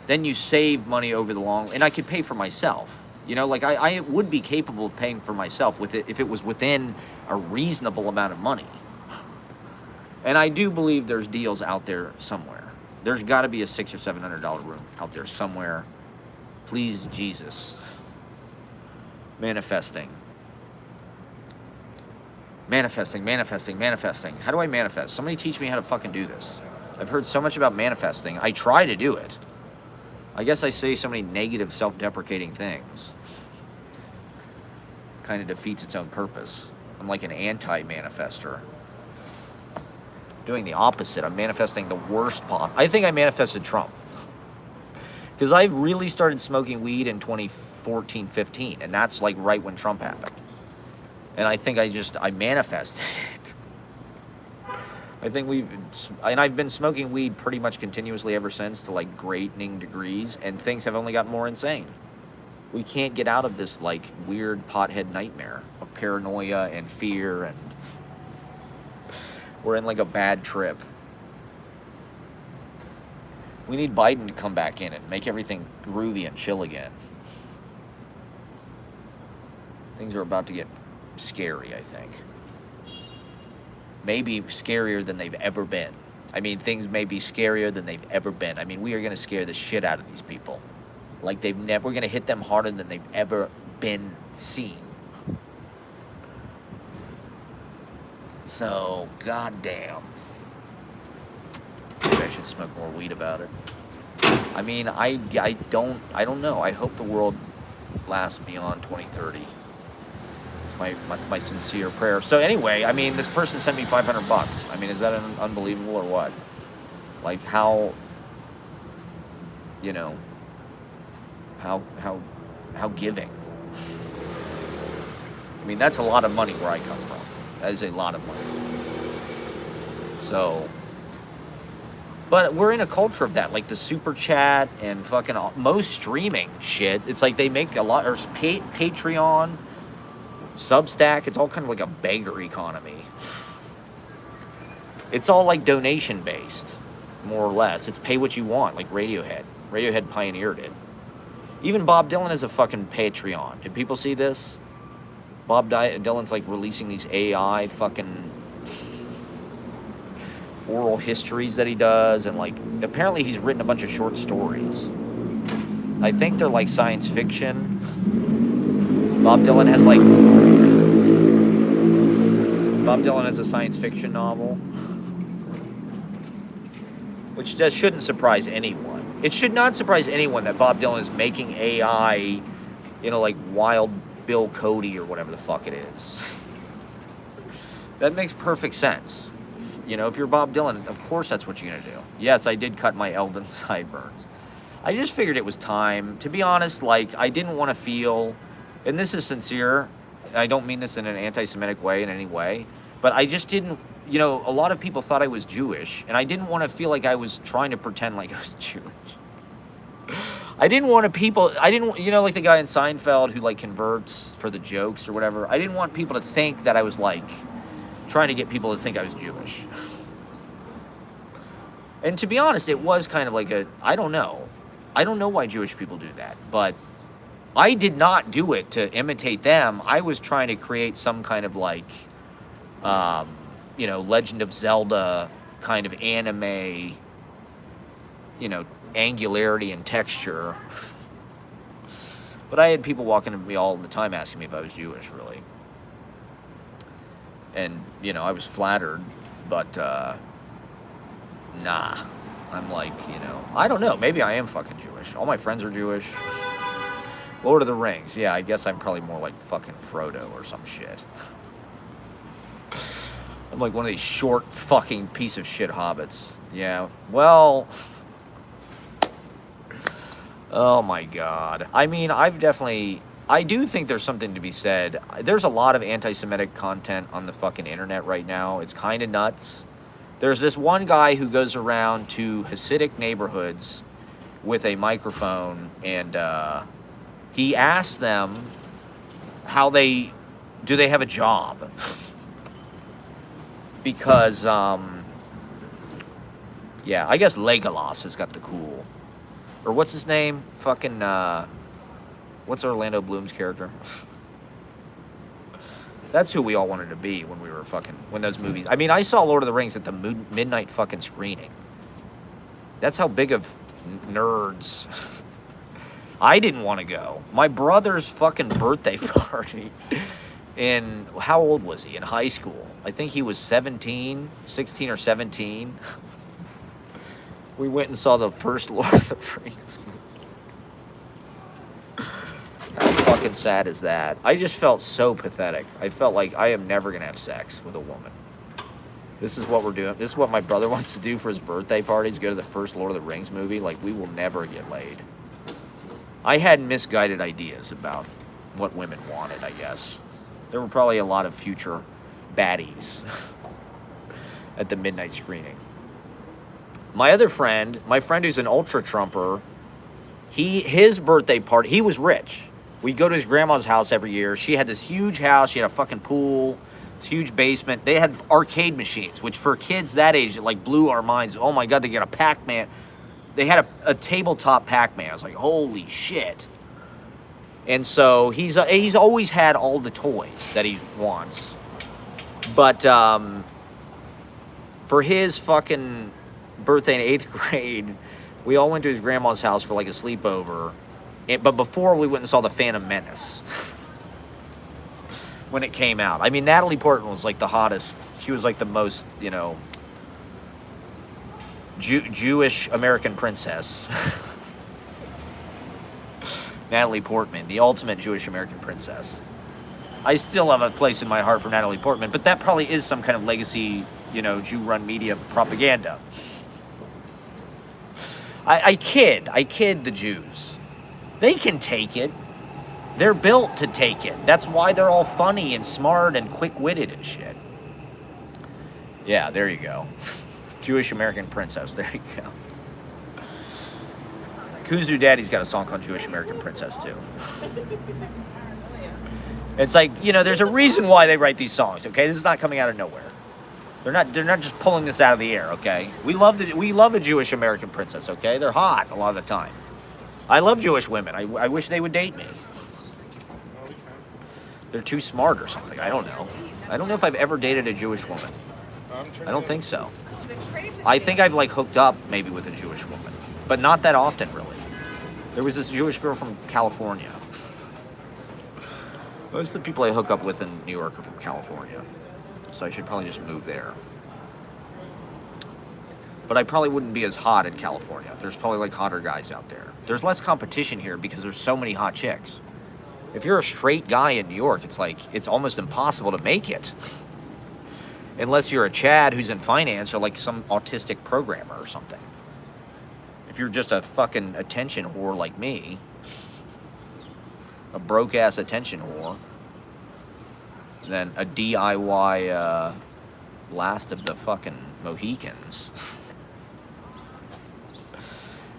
then you save money over the long, and I could pay for myself. You know, like, I would be capable of paying for myself with it if it was within a reasonable amount of money. And I do believe there's deals out there somewhere. There's got to be a $600 or $700 room out there somewhere. Please, Jesus. Manifesting. Manifesting. How do I manifest? Somebody teach me how to fucking do this. I've heard so much about manifesting. I try to do it. I guess I say so many negative, self-deprecating things. Kind of defeats its own purpose. I'm like an anti-manifester. Doing the opposite. I'm manifesting the worst possible. I think I manifested Trump. Because I really started smoking weed in 2014, 15. And that's like right when Trump happened. And I think I manifested it. I think I've been smoking weed pretty much continuously ever since, to like greatening degrees, and things have only gotten more insane. We can't get out of this like weird pothead nightmare of paranoia and fear, and we're in like a bad trip. We need Biden to come back in and make everything groovy and chill again. Things are about to get scary, I think. Maybe scarier than they've ever been. I mean, things may be scarier than they've ever been. I mean, we are going to scare the shit out of these people. Like we're going to hit them harder than they've ever been seen. So, goddamn. Maybe I should smoke more weed about it. I mean, I don't know. I hope the world lasts beyond 2030. That's my sincere prayer. So anyway, I mean, this person sent me $500. I mean, is that unbelievable or what? Like how, you know, how giving. I mean, that's a lot of money where I come from. That is a lot of money. So, but we're in a culture of that, like the super chat and fucking most streaming shit. It's like they make a lot, or Patreon, Substack, it's all kind of like a beggar economy. It's all like donation based, more or less. It's pay what you want, like Radiohead. Radiohead pioneered it. Even Bob Dylan has a fucking Patreon. Did people see this? Dylan's like releasing these AI fucking oral histories that he does, and like apparently he's written a bunch of short stories. I think they're like science fiction. Bob Dylan has a science fiction novel, which shouldn't surprise anyone. It should not surprise anyone that Bob Dylan is making AI, like Wild Bill Cody or whatever the fuck it is. That makes perfect sense. If you're Bob Dylan, of course that's what you're going to do. Yes, I did cut my elven sideburns. I just figured it was time. To be honest, I didn't want to feel, and this is sincere, I don't mean this in an anti-Semitic way in any way, but I just didn't, a lot of people thought I was Jewish, and I didn't want to feel like I was trying to pretend like I was Jewish. I didn't want like the guy in Seinfeld who converts for the jokes or whatever. I didn't want people to think that I was trying to get people to think I was Jewish. And to be honest, it was kind of I don't know. I don't know why Jewish people do that, but I did not do it to imitate them. I was trying to create some kind of Legend of Zelda kind of anime, angularity and texture. But I had people walking up to me all the time asking me if I was Jewish, really. And, I was flattered, but, nah. I'm I don't know, maybe I am fucking Jewish. All my friends are Jewish. Lord of the Rings, yeah, I guess I'm probably more like fucking Frodo or some shit. I'm like one of these short fucking piece of shit hobbits. Yeah, well... Oh my god. I mean, I do think there's something to be said. There's a lot of anti-Semitic content on the fucking internet right now. It's kind of nuts. There's this one guy who goes around to Hasidic neighborhoods with a microphone, and he asks them do they have a job? Because, yeah, I guess Legolas has got the cool... Or what's his name? Fucking, what's Orlando Bloom's character? That's who we all wanted to be when we were when those movies... I mean, I saw Lord of the Rings at the midnight fucking screening. That's how big of nerds... I didn't want to go. My brother's fucking birthday party how old was he? In high school. I think he was 16 or 17. We went and saw the first Lord of the Rings movie. How fucking sad is that? I just felt so pathetic. I felt like I am never going to have sex with a woman. This is what we're doing. This is what my brother wants to do for his birthday parties, go to the first Lord of the Rings movie. We will never get laid. I had misguided ideas about what women wanted, I guess. There were probably a lot of future baddies at the midnight screening. My friend who's an ultra Trumper, his birthday party, he was rich. We'd go to his grandma's house every year. She had this huge house. She had a fucking pool, this huge basement. They had arcade machines, which for kids that age, it blew our minds. Oh my God, they got a Pac-Man. They had a tabletop Pac-Man. I was like, holy shit. And so he's always had all the toys that he wants. But for his fucking birthday in 8th grade, we all went to his grandma's house for a sleepover. But before we went and saw The Phantom Menace. When it came out. I mean, Natalie Portman was the hottest. She was the most, Jewish American princess. Natalie Portman, the ultimate Jewish American princess. I still have a place in my heart for Natalie Portman, but that probably is some kind of legacy, Jew-run media propaganda. I kid the Jews. They can take it. They're built to take it. That's why they're all funny and smart and quick-witted and shit. Yeah, there you go. Jewish American princess. There you go. Kuzu Daddy's got a song called Jewish American Princess, too. It's there's a reason why they write these songs, okay? This is not coming out of nowhere. They're not just pulling this out of the air, okay? We love a Jewish American princess, okay? They're hot a lot of the time. I love Jewish women. I wish they would date me. They're too smart or something. I don't know. I don't know if I've ever dated a Jewish woman. I don't think so. I think I've like hooked up maybe with a Jewish woman, but not that often really. There was this Jewish girl from California. Most of the people I hook up with in New York are from California, so I should probably just move there. But I probably wouldn't be as hot in California. There's probably like hotter guys out there. There's less competition here because there's so many hot chicks. If you're a straight guy in New York, it's like, it's almost impossible to make it. Unless you're a Chad who's in finance or like some autistic programmer or something. If you're just a fucking attention whore like me, a broke-ass attention whore, then a DIY last of the fucking Mohicans.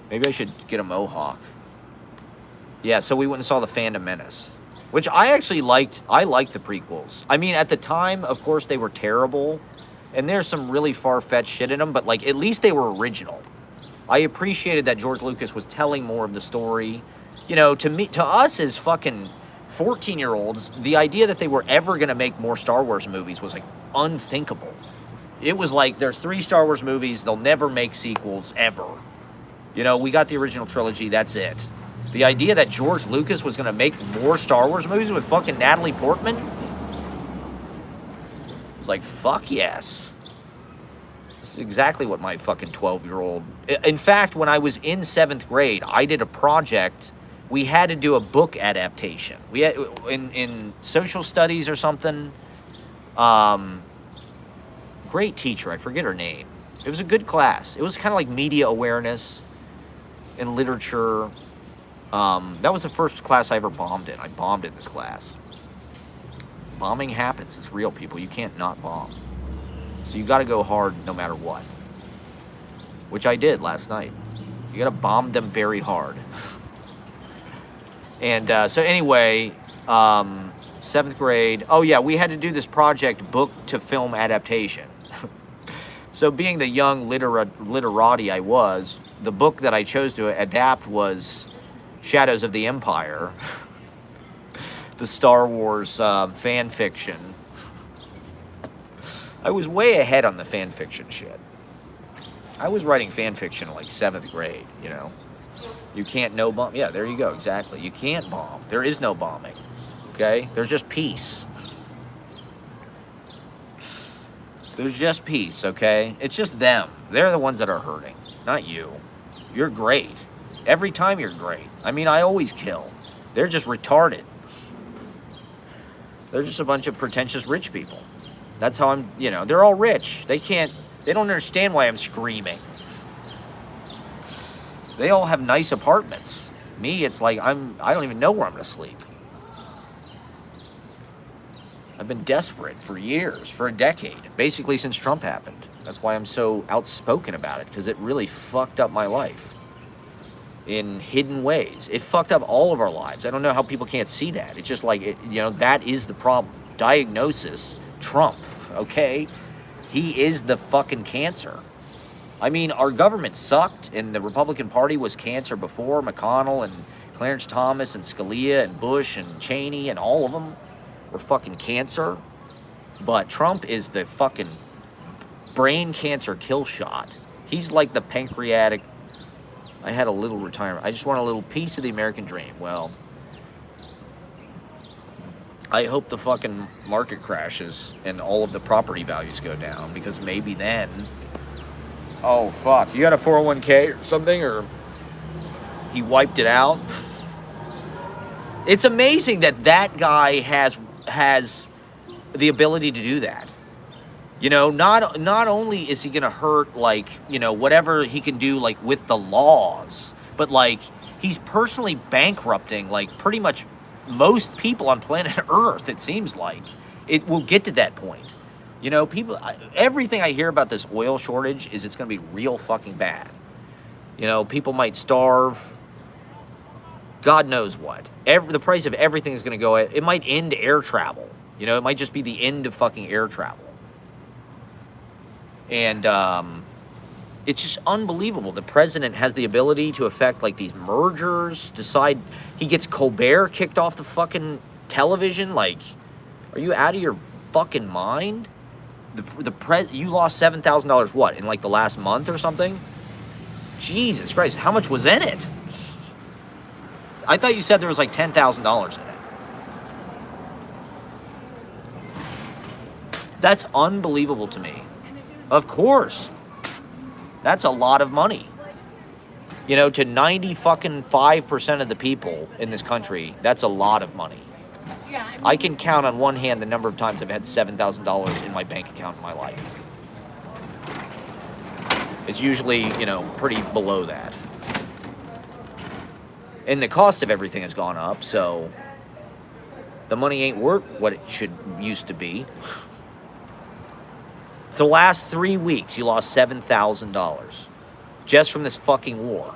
Maybe I should get a mohawk. Yeah, so we went and saw The Phantom Menace, which I actually liked. I liked the prequels. I mean, at the time, of course, they were terrible, and there's some really far-fetched shit in them, but, like, at least they were original. I appreciated that George Lucas was telling more of the story. You know, to us as fucking 14-year-olds, the idea that they were ever going to make more Star Wars movies was, like, unthinkable. It was like, there's 3 Star Wars movies, they'll never make sequels, ever. You know, we got the original trilogy, that's it. The idea that George Lucas was going to make more Star Wars movies with fucking Natalie Portman? It's like, fuck yes. This is exactly what my fucking 12-year-old... In fact, when I was in 7th grade, I did a project. We had to do a book adaptation. We had, in social studies or something. Great teacher, I forget her name. It was a good class. It was kind of like media awareness and literature. That was the first class I ever bombed in. I bombed in this class. Bombing happens. It's real, people. You can't not bomb. So you got to go hard no matter what. Which I did last night. You got to bomb them very hard. And so anyway, 7th grade. Oh yeah, we had to do this project, book to film adaptation. So being the young literati I was, the book that I chose to adapt was Shadows of the Empire, the Star Wars fan fiction. I was way ahead on the fan fiction shit. I was writing fan fiction in like 7th grade, you know. You can't no bomb. Yeah, there you go, exactly. You can't bomb. There is no bombing, okay? There's just peace. There's just peace, okay? It's just them. They're the ones that are hurting, not you. You're great. Every time you're great. I mean, I always kill. They're just retarded. They're just a bunch of pretentious rich people. That's how I'm, you know, they're all rich. They don't understand why I'm screaming. They all have nice apartments. Me, it's like I don't even know where I'm going to sleep. I've been desperate for years, for a decade, basically since Trump happened. That's why I'm so outspoken about it, because it really fucked up my life in hidden ways. It fucked up all of our lives. I don't know how people can't see that. It's just like, you know, that is the problem. Diagnosis, Trump, okay? He is the fucking cancer. I mean, our government sucked, and the Republican Party was cancer before. McConnell and Clarence Thomas and Scalia and Bush and Cheney and all of them were fucking cancer. But Trump is the fucking brain cancer kill shot. He's like the pancreatic... I had a little retirement. I just want a little piece of the American dream. Well, I hope the fucking market crashes and all of the property values go down, because maybe then... Oh, fuck. You got a 401k or something? Or he wiped it out? It's amazing that that guy has the ability to do that. You know, not only is he going to hurt, like, you know, whatever he can do, like, with the laws, but, like, he's personally bankrupting, like, pretty much most people on planet Earth, it seems like. It will get to that point. You know, people, everything I hear about this oil shortage is it's going to be real fucking bad. You know, people might starve. God knows what. The price of everything is going to go. It might end air travel. You know, it might just be the end of fucking air travel. And it's just unbelievable. The president has the ability to affect like these mergers, decide he gets Colbert kicked off the fucking television. Like, are you out of your fucking mind? You lost $7,000 what, in like the last month or something? Jesus Christ, how much was in it? I thought you said there was like $10,000 in it. That's unbelievable to me. Of course. That's a lot of money. You know, to 95% of the people in this country, that's a lot of money. I can count on one hand the number of times I've had $7,000 in my bank account in my life. It's usually, you know, pretty below that. And the cost of everything has gone up, so the money ain't worth what it used to be. For the last 3 weeks, you lost $7,000 just from this fucking war.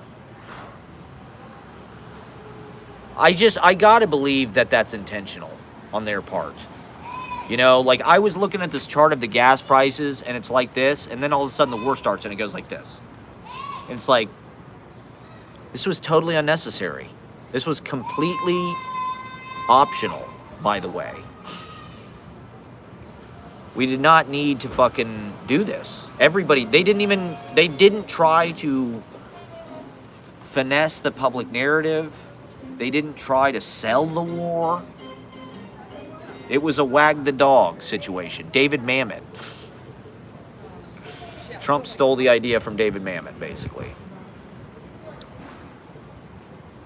I gotta believe that that's intentional on their part. You know, like I was looking at this chart of the gas prices and it's like this, and then all of a sudden the war starts and it goes like this. And it's like, this was totally unnecessary. This was completely optional, by the way. We did not need to fucking do this. Everybody, they didn't try to finesse the public narrative. They didn't try to sell the war. It was a wag the dog situation. David Mamet. Trump stole the idea from David Mamet, basically.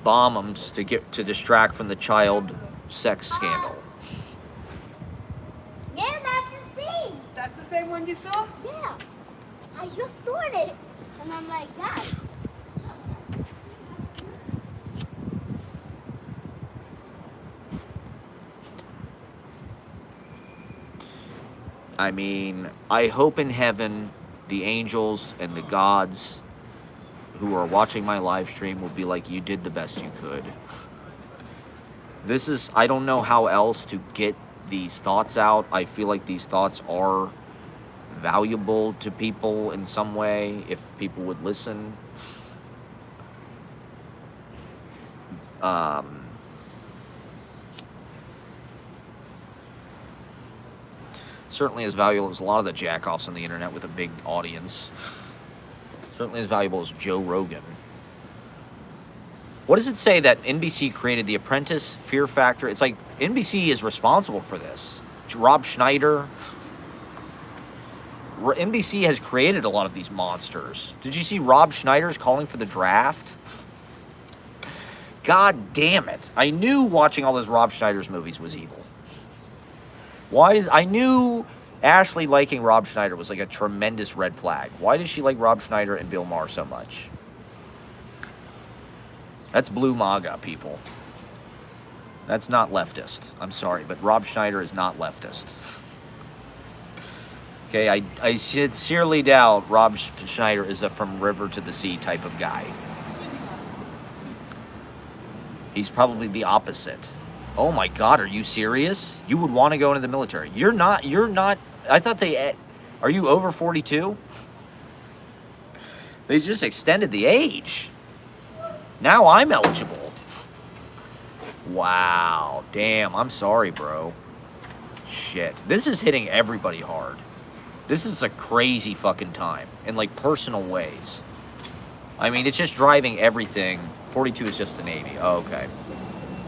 Bomb them to distract from the child sex scandal. Yeah, that's the thing. That's the same one you saw? Yeah. I just saw it. And I'm like, God. I mean, I hope in heaven the angels and the gods who are watching my live stream will be like, you did the best you could. I don't know how else to get these thoughts out. I feel like these thoughts are valuable to people in some way, if people would listen. Certainly as valuable as a lot of the jackoffs on the internet with a big audience. Certainly as valuable as Joe Rogan. What does it say that NBC created The Apprentice, Fear Factor? It's like NBC is responsible for this. Rob Schneider. NBC has created a lot of these monsters. Did you see Rob Schneider's calling for the draft? God damn it. I knew watching all those Rob Schneider's movies was evil. I knew Ashley liking Rob Schneider was like a tremendous red flag. Why does she like Rob Schneider and Bill Maher so much? That's blue MAGA, people. That's not leftist. I'm sorry, but Rob Schneider is not leftist. Okay, I sincerely doubt Rob Schneider is a from river to the sea type of guy. He's probably the opposite. Oh my God, are you serious? You would want to go into the military. You're not, I thought are you over 42? They just extended the age. Now I'm eligible. Wow, damn, I'm sorry, bro. Shit, this is hitting everybody hard. This is a crazy fucking time in like personal ways. I mean, it's just driving everything. 42 is just the Navy. Oh, okay.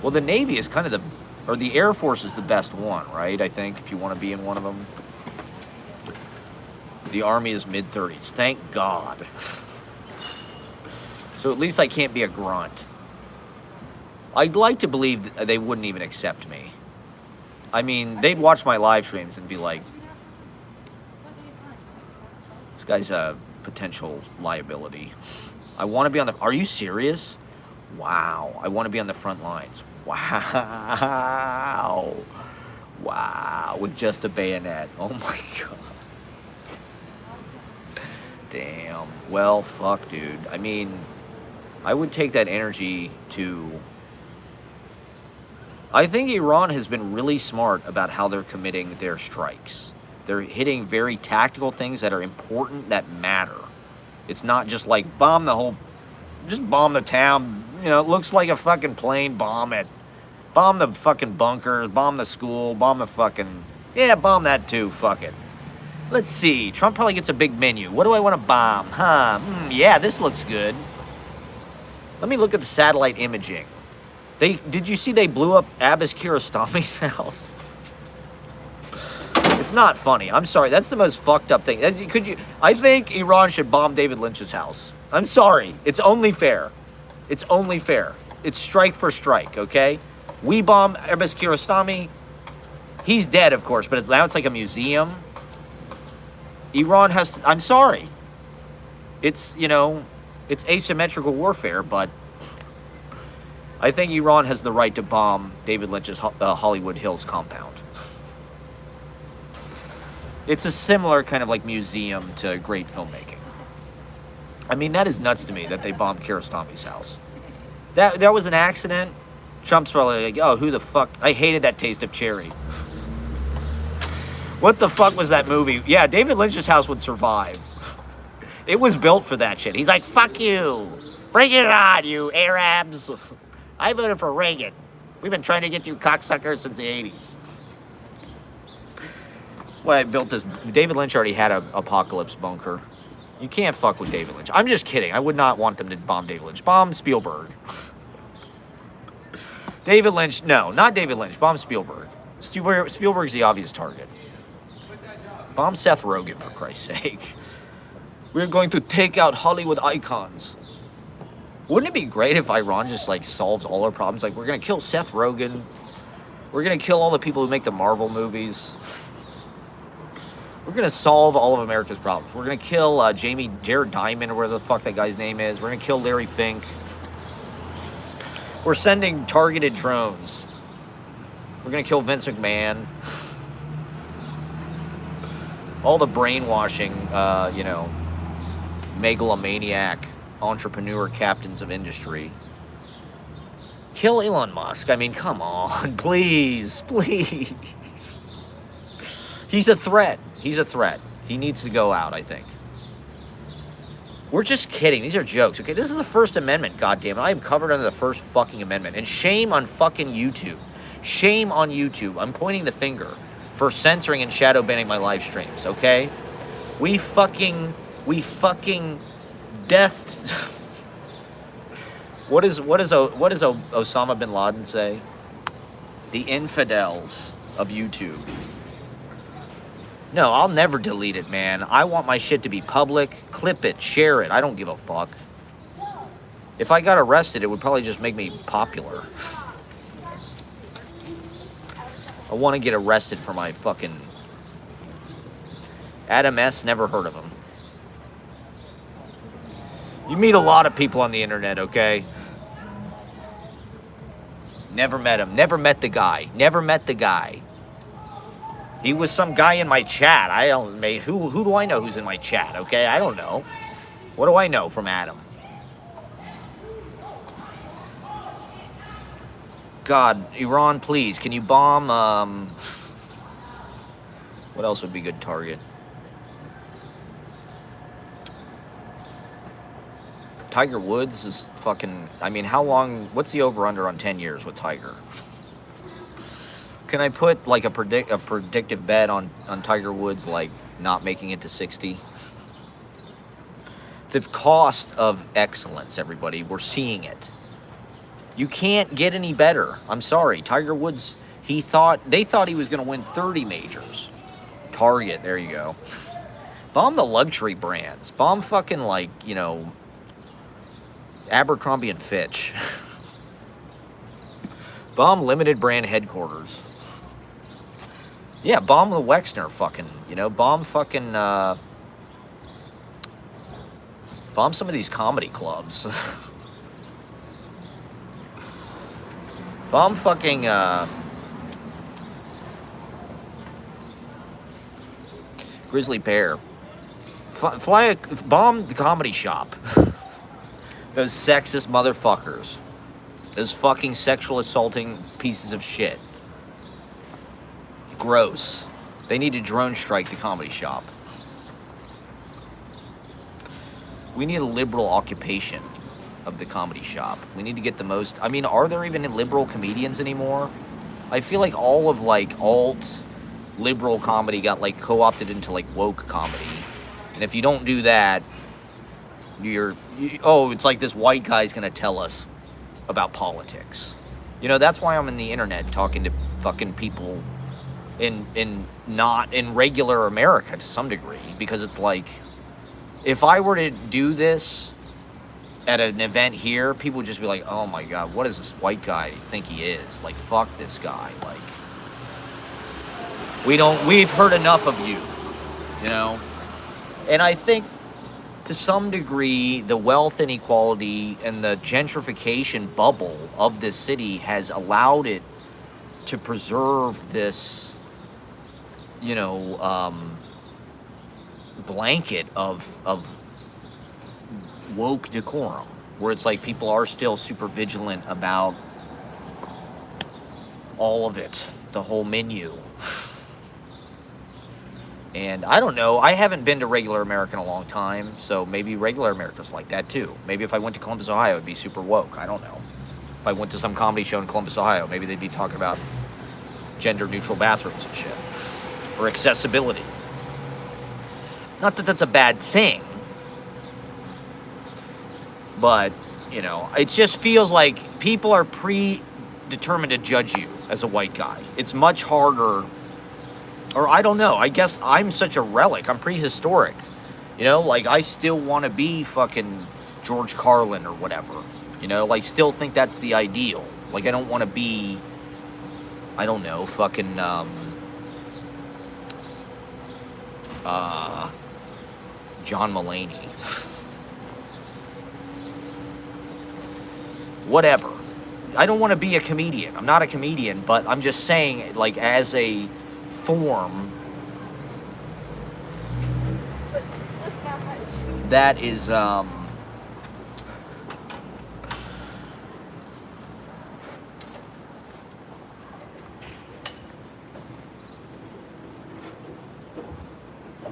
Well, the Navy is kind of or the Air Force is the best one, right? I think, if you want to be in one of them. The Army is mid-30s. Thank God. So at least I can't be a grunt. I'd like to believe they wouldn't even accept me. I mean, they'd watch my live streams and be like, this guy's a potential liability. I want to be on the... Are you serious? Wow. I want to be on the front lines. Wow. Wow. With just a bayonet. Oh my God. Damn. Well, fuck, dude. I mean, I would take that energy to... I think Iran has been really smart about how they're committing their strikes. They're hitting very tactical things that are important, that matter. It's not just like bomb the whole, just bomb the town. You know, it looks like a fucking plane. Bomb it. Bomb the fucking bunkers. Bomb the school. Bomb the fucking, yeah, bomb that too. Fuck it. Let's see. Trump probably gets a big menu. What do I want to bomb? Huh? Yeah, this looks good. Let me look at the satellite imaging. Did you see they blew up Abbas Kiarostami's house? It's not funny. I'm sorry. That's the most fucked up thing. I think Iran should bomb David Lynch's house. I'm sorry. It's only fair. It's only fair. It's strike for strike, okay? We bomb Abbas Kiarostami. He's dead, of course, but now it's like a museum. Iran has to, I'm sorry. It's, you know, it's asymmetrical warfare, but I think Iran has the right to bomb David Lynch's Hollywood Hills compound. It's a similar kind of like museum to great filmmaking. I mean, that is nuts to me that they bombed Kiarostami's house. That was an accident. Trump's probably like, oh, who the fuck? I hated that taste of cherry. What the fuck was that movie? Yeah, David Lynch's house would survive. It was built for that shit. He's like, fuck you. Bring it on, you Arabs. I voted for Reagan. We've been trying to get you cocksuckers since the 80s. That's why I built this. David Lynch already had an apocalypse bunker. You can't fuck with David Lynch. I'm just kidding. I would not want them to bomb David Lynch. Bomb Spielberg. David Lynch, no, not David Lynch. Bomb Spielberg. Spielberg's the obvious target. Bomb Seth Rogen, for Christ's sake. We're going to take out Hollywood icons. Wouldn't it be great if Iran just, like, solves all our problems? Like, we're going to kill Seth Rogen. We're going to kill all the people who make the Marvel movies. We're going to solve all of America's problems. We're going to kill Jared Diamond, or whatever the fuck that guy's name is. We're going to kill Larry Fink. We're sending targeted drones. We're going to kill Vince McMahon. All the brainwashing, you know, megalomaniac, entrepreneur captains of industry. Kill Elon Musk. I mean, come on, please, please. He's a threat. He's a threat. He needs to go out, I think. We're just kidding. These are jokes, okay? This is the First Amendment, goddammit. I am covered under the First fucking Amendment. And shame on fucking YouTube. Shame on YouTube. I'm pointing the finger for censoring and shadow banning my live streams, okay? We fucking death. What does Osama bin Laden say? The infidels of YouTube. No, I'll never delete it, man. I want my shit to be public. Clip it, share it. I don't give a fuck. If I got arrested, it would probably just make me popular. I want to get arrested for my fucking... Adam S., never heard of him. You meet a lot of people on the internet, okay? Never met him. Never met the guy. Never met the guy. He was some guy in my chat. I don't... Who do I know who's in my chat, okay? I don't know. What do I know from Adam? God, Iran, please, can you bomb, what else would be a good target? Tiger Woods is fucking, I mean, how long, what's the over-under on 10 years with Tiger? Can I put, like, a predictive bet on Tiger Woods, like, not making it to 60? The cost of excellence, everybody, we're seeing it. You can't get any better. I'm sorry. Tiger Woods, they thought he was going to win 30 majors. Target, there you go. Bomb the luxury brands. Bomb fucking, like, you know, Abercrombie and Fitch. Bomb limited brand headquarters. Yeah, bomb the Wexner fucking, you know, bomb fucking, bomb some of these comedy clubs. Bomb fucking, Grizzly Bear. Bomb the comedy shop. Those sexist motherfuckers. Those fucking sexual assaulting pieces of shit. Gross. They need to drone strike the comedy shop. we need a liberal occupation of the comedy shop. We need to get the most. I mean, are there even liberal comedians anymore? I feel like all of like alt liberal comedy got like co-opted into like woke comedy, and if you don't do that, it's like this white guy's gonna tell us about politics. You know, that's why I'm in the internet talking to fucking people in not in regular America to some degree, because it's like, if I were to do this at an event here, people would just be like, oh my God, what does this white guy think he is? Like, fuck this guy. Like, we've heard enough of you, you know? And I think to some degree, the wealth inequality and the gentrification bubble of this city has allowed it to preserve this, you know, blanket of woke decorum, where it's like people are still super vigilant about all of it, the whole menu. And I don't know, I haven't been to regular America in a long time, so maybe regular America's like that too. Maybe if I went to Columbus, Ohio, it'd be super woke. I don't know. If I went to some comedy show in Columbus, Ohio, maybe they'd be talking about gender-neutral bathrooms and shit, or accessibility. Not that that's a bad thing, but, you know, it just feels like people are predetermined to judge you as a white guy. It's much harder, or I don't know, I guess I'm such a relic. I'm prehistoric. You know, like, I still want to be fucking George Carlin or whatever. You know, I still think that's the ideal. Like, I don't want to be, I don't know, fucking, John Mulaney. Whatever. I don't want to be a comedian. I'm not a comedian, but I'm just saying, like, as a form, that is,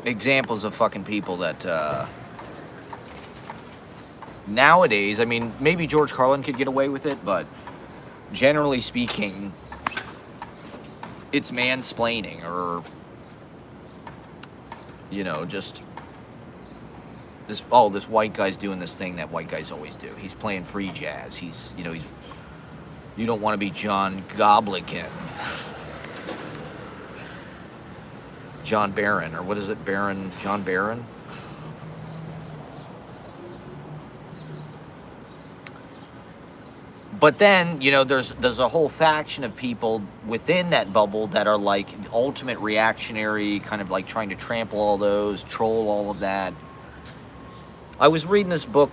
examples of fucking people that, nowadays, I mean, maybe George Carlin could get away with it, but generally speaking, it's mansplaining, or, you know, just this white guy's doing this thing that white guys always do. He's playing free jazz. He's, you know, you don't want to be John Goblikin. John Barron, or what is it, John Barron? But then, you know, there's a whole faction of people within that bubble that are like ultimate reactionary, kind of like trying to trample all those, troll all of that. I was reading this book,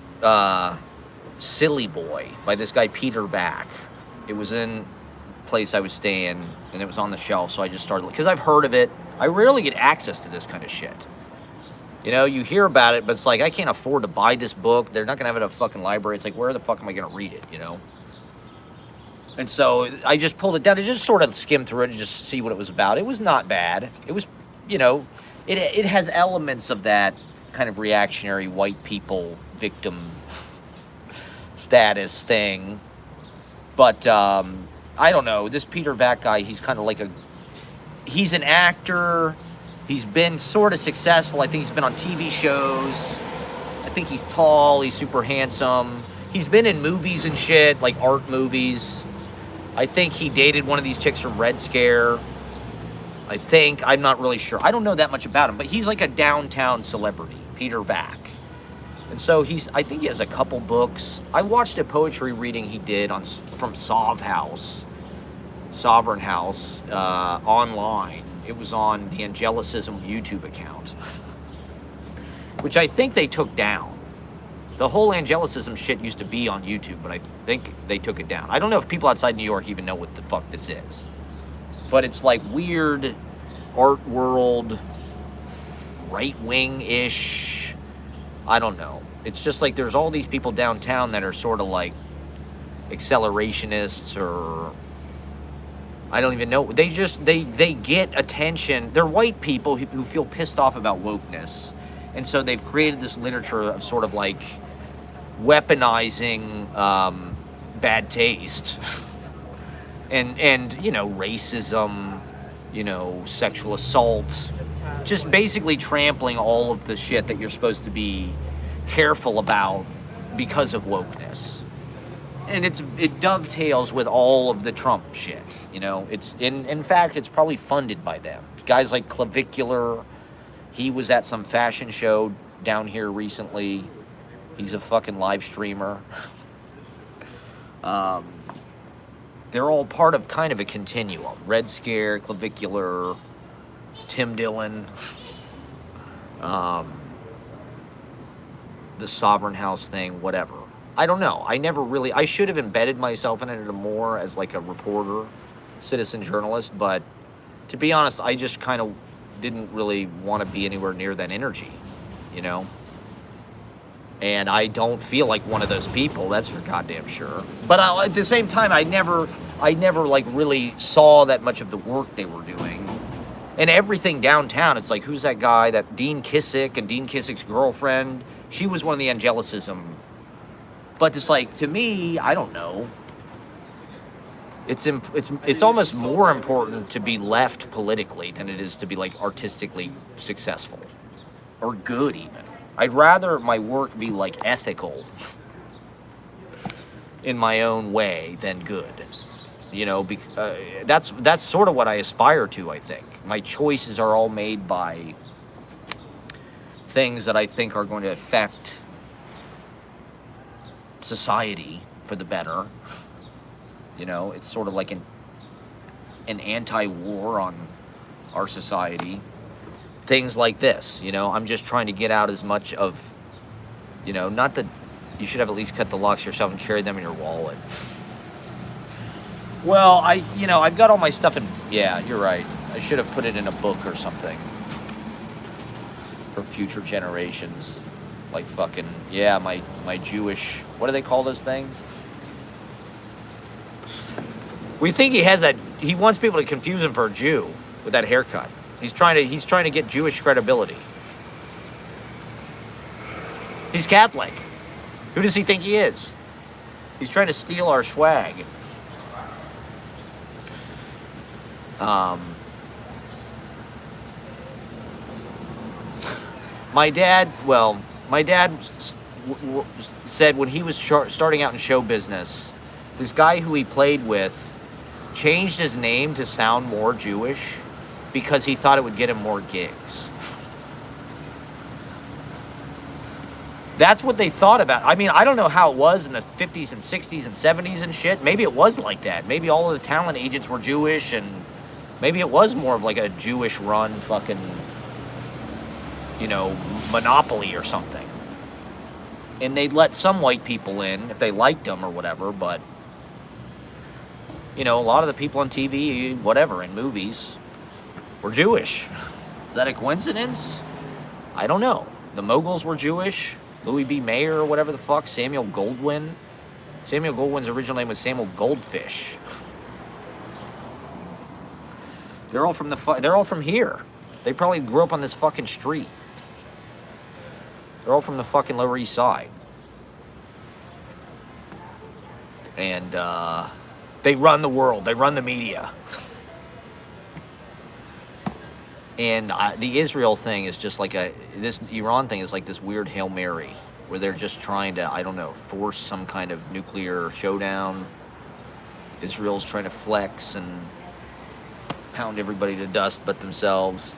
Silly Boy, by this guy Peter Vack. It was in a place I was staying, and it was on the shelf, so I just started, because I've heard of it. I rarely get access to this kind of shit. You know, you hear about it, but it's like, I can't afford to buy this book. They're not going to have it at a fucking library. It's like, where the fuck am I going to read it, you know? And so I just pulled it down to just sort of skim through it and just see what it was about. It was not bad. It was, you know, it has elements of that kind of reactionary white people victim status thing. But I don't know. This Peter Vack guy, he's kind of like he's an actor. He's been sort of successful. I think he's been on TV shows. I think he's tall. He's super handsome. He's been in movies and shit, like art movies. I think he dated one of these chicks from Red Scare. I'm not really sure. I don't know that much about him, but he's like a downtown celebrity, Peter Vack. And so I think he has a couple books. I watched a poetry reading he did from Sovereign House, online. It was on the Angelicism YouTube account, which I think they took down. The whole Angelicism shit used to be on YouTube, but I think they took it down. I don't know if people outside New York even know what the fuck this is. But it's like weird art world, right-wing-ish. I don't know. It's just like there's all these people downtown that are sort of like accelerationists, or I don't even know. They get attention. They're white people who feel pissed off about wokeness. And so they've created this literature of sort of like weaponizing bad taste and you know, racism, you know, sexual assault, just basically trampling all of the shit that you're supposed to be careful about because of wokeness. And it dovetails with all of the Trump shit, you know. It's in fact, it's probably funded by them. Guys like Clavicular, he was at some fashion show down here recently. He's a fucking live streamer. They're all part of kind of a continuum. Red Scare, Clavicular, Tim Dillon, the Sovereign House thing, whatever. I don't know. I should have embedded myself in it more as like a reporter, citizen journalist, but to be honest, I just kind of didn't really want to be anywhere near that energy, you know? And I don't feel like one of those people, that's for goddamn sure. But at the same time, I never like really saw that much of the work they were doing. And everything downtown, it's like, who's that guy, that Dean Kissick and Dean Kissick's girlfriend? She was one of the Angelicism. But it's like, to me, I don't know. It's almost more important to be left politically than it is to be like artistically successful or good even. I'd rather my work be like ethical in my own way than good. You know, that's sort of what I aspire to, I think. My choices are all made by things that I think are going to affect society for the better. You know, it's sort of like an anti-war on our society. Things like this, you know, I'm just trying to get out as much of, you know, not that you should have at least cut the locks yourself and carry them in your wallet. Well, I've got all my stuff in, yeah, you're right. I should have put it in a book or something for future generations. Like fucking, yeah, my Jewish, what do they call those things? We think he wants people to confuse him for a Jew with that haircut. He's trying to get Jewish credibility. He's Catholic. Who does he think he is? He's trying to steal our swag. My dad said when he was starting out in show business, this guy who he played with changed his name to sound more Jewish because he thought it would get him more gigs. That's what they thought about. I mean, I don't know how it was in the 50s and 60s and 70s and shit. Maybe it was like that. Maybe all of the talent agents were Jewish, and maybe it was more of like a Jewish-run fucking, you know, monopoly or something. And they'd let some white people in if they liked them or whatever, but, you know, a lot of the people on TV, whatever, in movies, were Jewish. Is that a coincidence? I don't know. The Moguls were Jewish. Louis B. Mayer or whatever the fuck. Samuel Goldwyn. Samuel Goldwyn's original name was Samuel Goldfish. They're all from here. They probably grew up on this fucking street. They're all from the fucking Lower East Side. And they run the world. They run the media. And the Israel thing is just like this Iran thing is like this weird Hail Mary where they're just trying to, I don't know, force some kind of nuclear showdown. Israel's trying to flex and pound everybody to dust but themselves.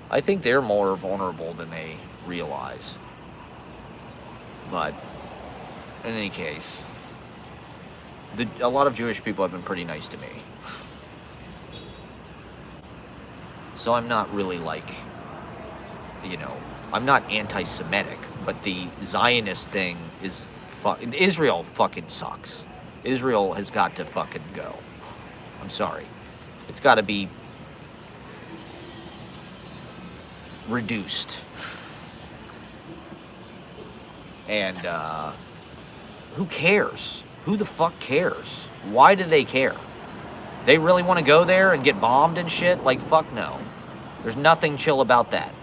I think they're more vulnerable than they realize. But in any case, a lot of Jewish people have been pretty nice to me. So I'm not really like, you know, I'm not anti-Semitic, but the Zionist thing is, Israel fucking sucks. Israel has got to fucking go. I'm sorry. It's got to be reduced. And who cares? Who the fuck cares? Why do they care? They really want to go there and get bombed and shit? Like, fuck no. There's nothing chill about that.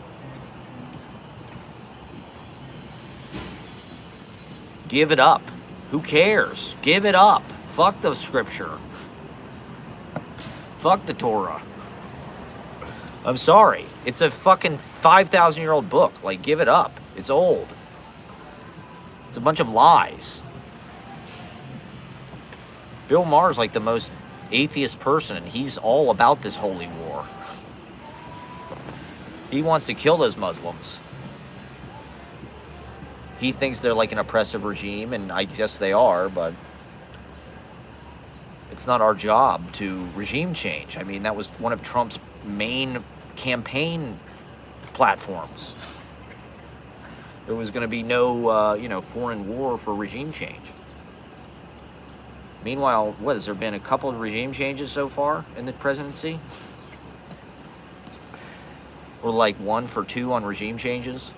Give it up. Who cares? Give it up. Fuck the scripture. Fuck the Torah. I'm sorry. It's a fucking 5,000-year-old book. Like, give it up. It's old. It's a bunch of lies. Bill Maher's like the most atheist person, and he's all about this holy war. He wants to kill those Muslims. He thinks they're like an oppressive regime, and I guess they are, but it's not our job to regime change. I mean, that was one of Trump's main campaign platforms. There was going to be no, foreign war for regime change. Meanwhile, what, has there been a couple of regime changes so far in the presidency? Or like 1 for 2 on regime changes?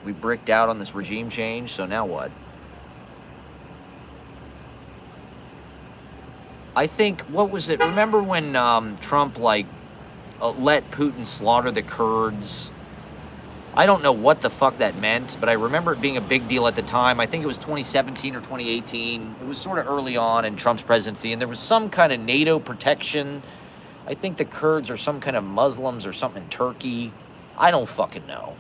We bricked out on this regime change, so now what? I think, what was it? Remember when Trump, let Putin slaughter the Kurds? I don't know what the fuck that meant, but I remember it being a big deal at the time. I think it was 2017 or 2018. It was sort of early on in Trump's presidency, and there was some kind of NATO protection. I think the Kurds are some kind of Muslims or something in Turkey. I don't fucking know.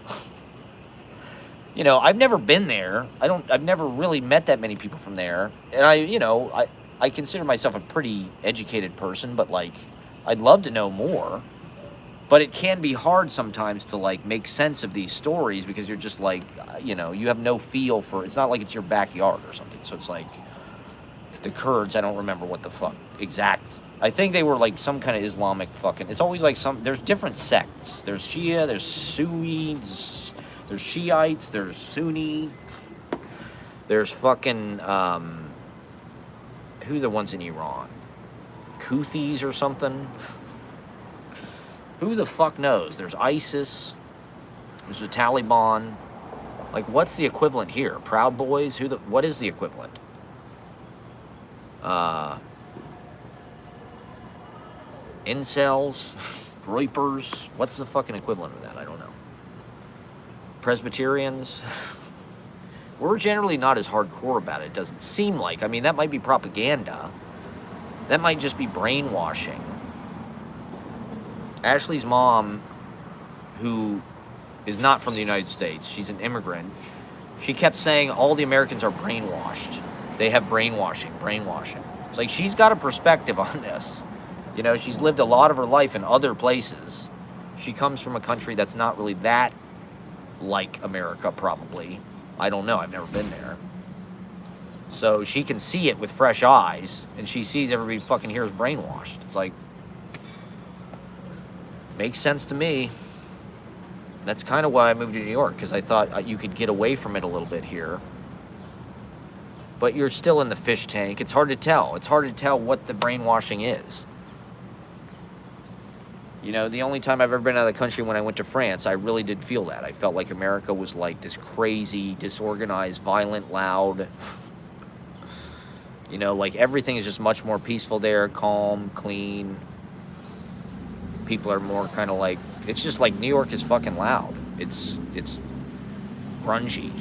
I've never been there. I've never really met that many people from there. And I consider myself a pretty educated person, but I'd love to know more. But it can be hard sometimes to make sense of these stories because you're just you have no feel for, it's not like it's your backyard or something. So it's like the Kurds, I don't remember what the fuck exact. I think they were some kind of Islamic fucking, it's always there's different sects. There's Shia, there's Sunnis, there's Shiites, there's Sunni, there's fucking, who are the ones in Iran? Houthis or something? Who the fuck knows? There's ISIS, there's the Taliban. What's the equivalent here? Proud Boys? What is the equivalent? Incels? Reapers? What's the fucking equivalent of that? I don't know. Presbyterians? We're generally not as hardcore about it doesn't seem like. I mean, that might be propaganda. That might just be brainwashing. Ashley's mom, who is not from the United States, she's an immigrant, she kept saying all the Americans are brainwashed. They have brainwashing. It's she's got a perspective on this. She's lived a lot of her life in other places. She comes from a country that's not really that like America, probably. I don't know. I've never been there. So she can see it with fresh eyes, and she sees everybody fucking here is brainwashed. It's makes sense to me. That's kind of why I moved to New York, because I thought you could get away from it a little bit here. But you're still in the fish tank. It's hard to tell. It's hard to tell what the brainwashing is. The only time I've ever been out of the country when I went to France, I really did feel that. I felt like America was this crazy, disorganized, violent, loud. Everything is just much more peaceful there, calm, clean. People are more kind of it's just New York is fucking loud. It's grungy.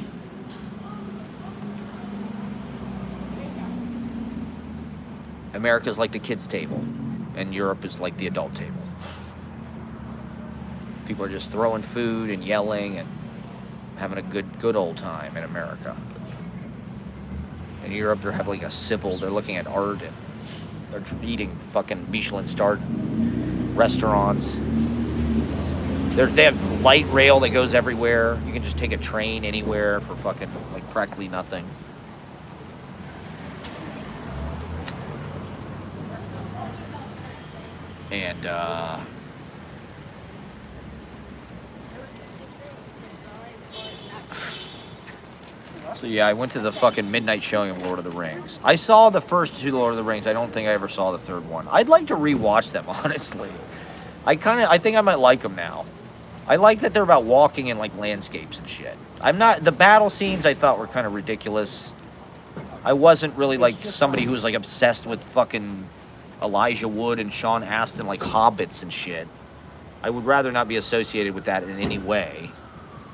America's like the kids' table, and Europe is like the adult table. People are just throwing food and yelling and having a good old time in America. In Europe, they're having a civil. They're looking at art and they're eating fucking Michelin-starred restaurants. They have light rail that goes everywhere. You can just take a train anywhere for fucking practically nothing. And so yeah, I went to the fucking midnight showing of Lord of the Rings. I saw the first 2 Lord of the Rings. I don't think I ever saw the 3rd one. I'd like to rewatch them, honestly. I think I might like them now. I like that they're about walking in landscapes and shit. The battle scenes I thought were kind of ridiculous. I wasn't really somebody who was obsessed with fucking Elijah Wood and Sean Astin hobbits and shit. I would rather not be associated with that in any way.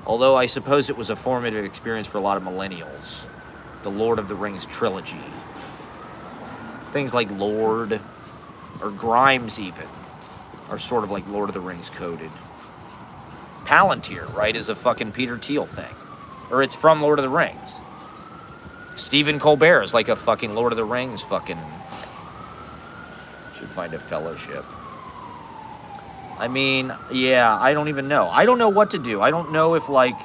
Although I suppose it was a formative experience for a lot of millennials. The Lord of the Rings trilogy. Things like Lord, or Grimes even, are sort of like Lord of the Rings coded. Palantir, right, is a fucking Peter Thiel thing. Or it's from Lord of the Rings. Stephen Colbert is like a fucking Lord of the Rings fucking... Should find a fellowship. I mean, yeah, I don't even know. I don't know what to do. I don't know if, like...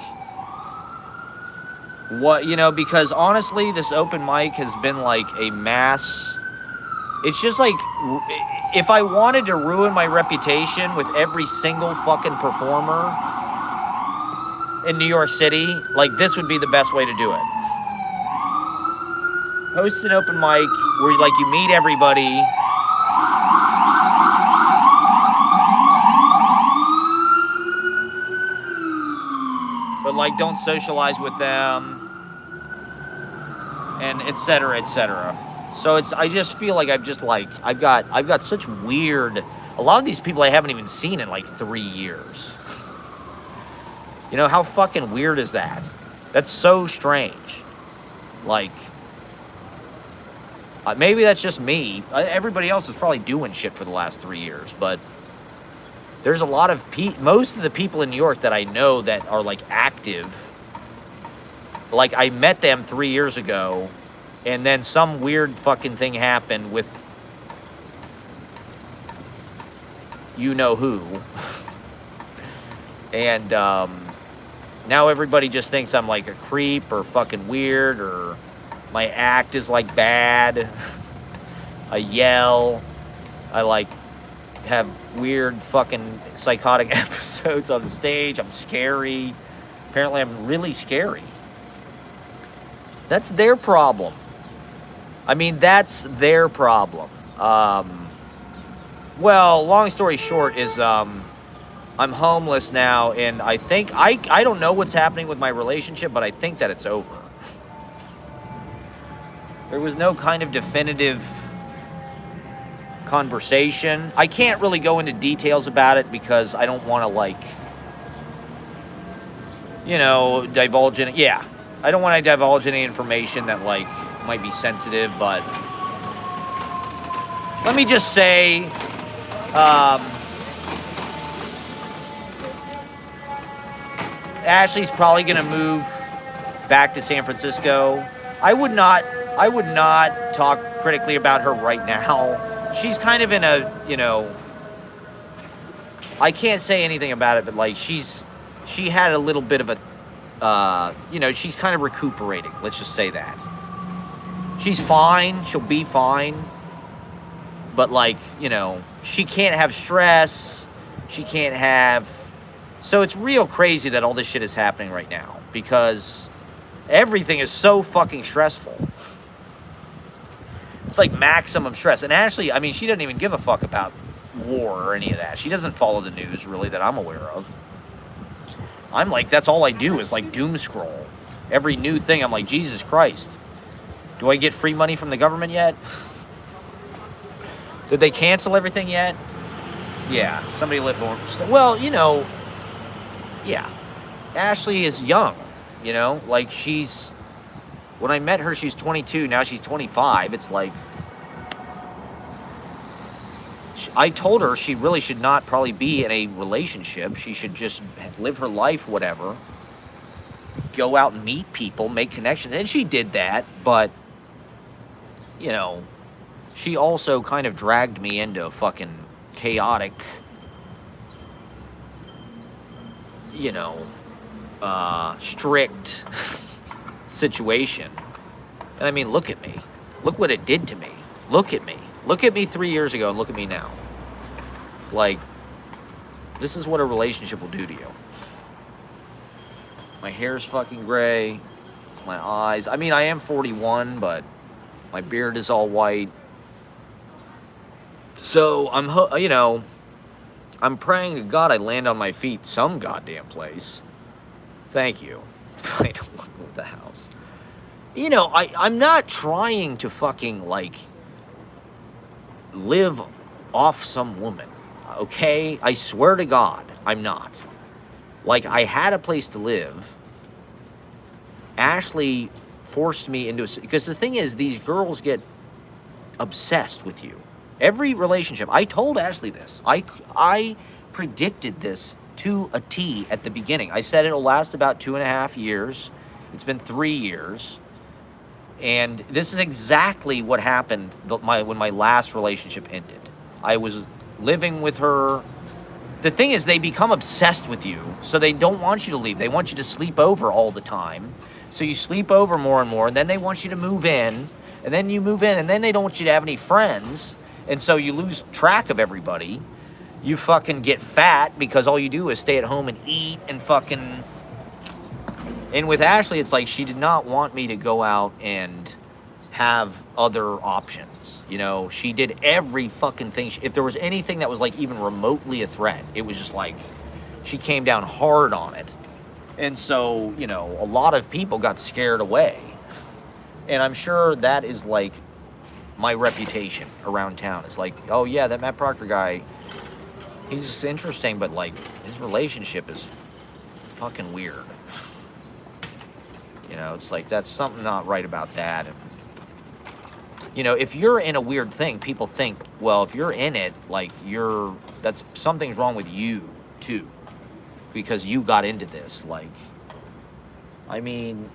What, you know, because honestly, this open mic has been like a mass... It's just like, if I wanted to ruin my reputation with every single fucking performer in New York City, like, this would be the best way to do it. Host an open mic where, like, you meet everybody. But, like, don't socialize with them. And et cetera, et cetera. So I just feel like I've got such weird, a lot of these people I haven't even seen in like 3 years. You know, how fucking weird is that? That's so strange. Like, maybe that's just me. Everybody else is probably doing shit for the last 3 years, but there's a lot of most of the people in New York that I know that are like active. Like, I met them 3 years ago. And then some weird fucking thing happened with you know who. And now everybody just thinks I'm like a creep or fucking weird or my act is like bad. I yell. I like have weird fucking psychotic episodes on the stage. I'm scary. Apparently I'm really scary. That's their problem. I mean, that's their problem. Well, long story short is I'm homeless now, and I think, I don't know what's happening with my relationship, but I think that it's over. There was no kind of definitive conversation. I can't really go into details about it because I don't want to, like, you know, divulge in it. Yeah, I don't want to divulge any information that, like, might be sensitive, but let me just say, Ashley's probably going to move back to San Francisco. I would not talk critically about her right now. She's kind of in a, you know, I can't say anything about it, but like she had a little bit of a, you know, she's kind of recuperating. Let's just say that. She's fine. She'll be fine. But, like, you know, she can't have stress. She can't have... So it's real crazy that all this shit is happening right now. Because everything is so fucking stressful. It's like maximum stress. And Ashley, I mean, she doesn't even give a fuck about war or any of that. She doesn't follow the news, really, that I'm aware of. I'm like, that's all I do is, like, doom scroll. Every new thing, I'm like, Jesus Christ. Do I get free money from the government yet? Did they cancel everything yet? Yeah, somebody let more... Well, you know, yeah. Ashley is young, you know? Like, she's... When I met her, she's 22. Now she's 25. It's like... I told her she really should not probably be in a relationship. She should just live her life, whatever. Go out and meet people, make connections. And she did that, but... You know, she also kind of dragged me into a fucking chaotic, you know, strict situation. And I mean, look at me. Look what it did to me. Look at me. Look at me 3 years ago and look at me now. It's like, this is what a relationship will do to you. My hair's fucking gray. My eyes. I mean, I am 41, but... My beard is all white. So, you know, I'm praying to God I land on my feet some goddamn place. Thank you. I don't want to move the house. You know, I'm not trying to fucking, like, live off some woman. Okay? I swear to God, I'm not. Like, I had a place to live. Ashley forced me into a... Because the thing is, these girls get obsessed with you. Every relationship... I told Ashley this. I predicted this to a T at the beginning. I said it'll last about 2.5 years. It's been 3 years. And this is exactly what happened when my last relationship ended. I was living with her. The thing is, they become obsessed with you, so they don't want you to leave. They want you to sleep over all the time. So you sleep over more and more, and then they want you to move in, and then you move in, and then they don't want you to have any friends, and so you lose track of everybody. You fucking get fat because all you do is stay at home and eat and fucking... And with Ashley, it's like she did not want me to go out and have other options. You know, she did every fucking thing. If there was anything that was like even remotely a threat, it was just like she came down hard on it. And so, you know, a lot of people got scared away. And I'm sure that is like my reputation around town. It's like, oh yeah, that Matt Proctor guy, he's interesting, but like his relationship is fucking weird. You know, it's like, that's something not right about that. And, you know, if you're in a weird thing, people think, well, if you're in it, like, that's something's wrong with you, too. Because you got into this. Like, I mean,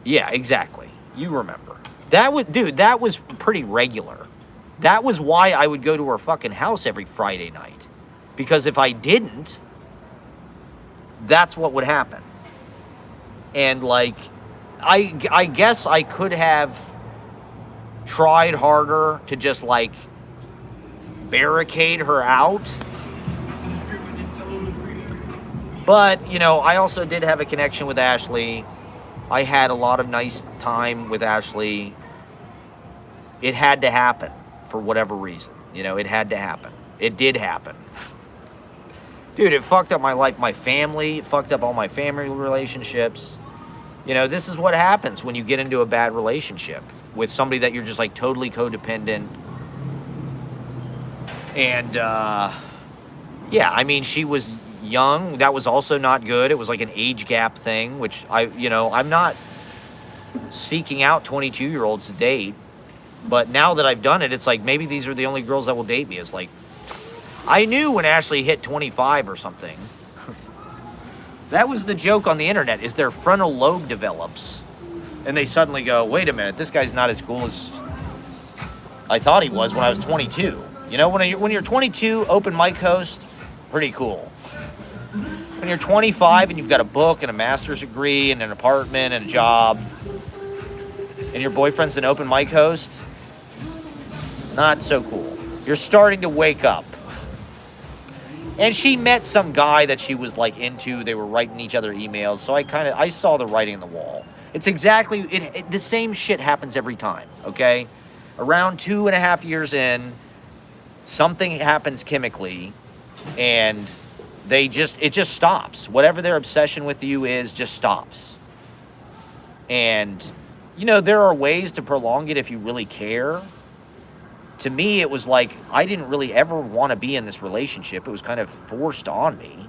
yeah, exactly. You remember. That was pretty regular. That was why I would go to her fucking house every Friday night. Because if I didn't, that's what would happen. And like, I guess I could have tried harder to just like barricade her out. But, you know, I also did have a connection with Ashley. I had a lot of nice time with Ashley. It had to happen for whatever reason. You know, it had to happen. It did happen. Dude, it fucked up my life, my family. It fucked up all my family relationships. You know, this is what happens when you get into a bad relationship with somebody that you're just like totally codependent. And, yeah, I mean, she was young. That was also not good. It was like an age gap thing, which I'm not seeking out 22-year-olds to date. But now that I've done it, it's like maybe these are the only girls that will date me. It's like, I knew when Ashley hit 25 or something. That was the joke on the internet, is their frontal lobe develops. And they suddenly go, wait a minute, this guy's not as cool as I thought he was when I was 22. You know, when you're 22, open mic host, pretty cool. When you're 25 and you've got a book and a master's degree and an apartment and a job, and your boyfriend's an open mic host, not so cool. You're starting to wake up. And she met some guy that she was like into. They were writing each other emails. So I saw the writing on the wall. It's exactly, the same shit happens every time, okay? Around 2.5 years in, something happens chemically, and it just stops. Whatever their obsession with you is, just stops. And, you know, there are ways to prolong it if you really care. To me, it was like, I didn't really ever want to be in this relationship. It was kind of forced on me.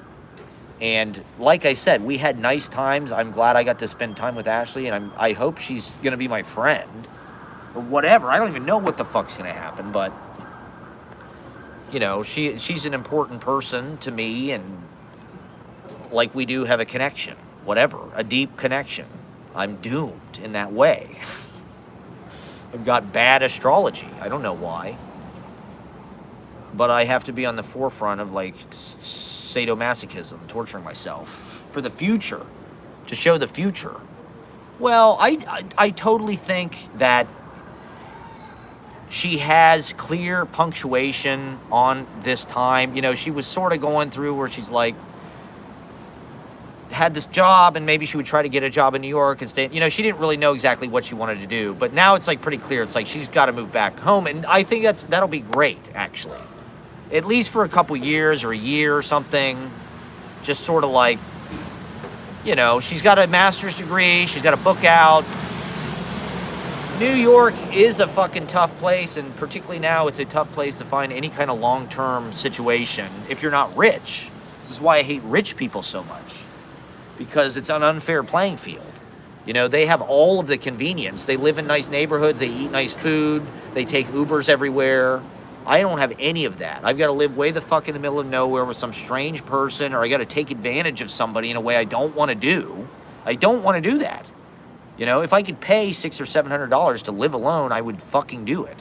And like I said, we had nice times. I'm glad I got to spend time with Ashley, and I hope she's going to be my friend. Or whatever. I don't even know what the fuck's going to happen, but, you know, she's an important person to me, and like we do have a connection. Whatever. A deep connection. I'm doomed in that way. I've got bad astrology. I don't know why. But I have to be on the forefront of like sadomasochism, torturing myself for the future, to show the future. Well, I totally think that she has clear punctuation on this time. You know, she was sort of going through where she's like, had this job, and maybe she would try to get a job in New York and stay. You know, she didn't really know exactly what she wanted to do, but now it's like pretty clear. It's like she's got to move back home, and I think that'll be great, actually. At least for a couple years or a year or something. Just sort of like, you know, she's got a master's degree, she's got a book out. New York is a fucking tough place, and particularly now, it's a tough place to find any kind of long-term situation if you're not rich. This is why I hate rich people so much, because it's an unfair playing field. You know, they have all of the convenience. They live in nice neighborhoods. They eat nice food. They take Ubers everywhere. I don't have any of that. I've got to live way the fuck in the middle of nowhere with some strange person, or I got to take advantage of somebody in a way I don't want to do. I don't want to do that. You know, if I could pay $600 or $700 to live alone, I would fucking do it.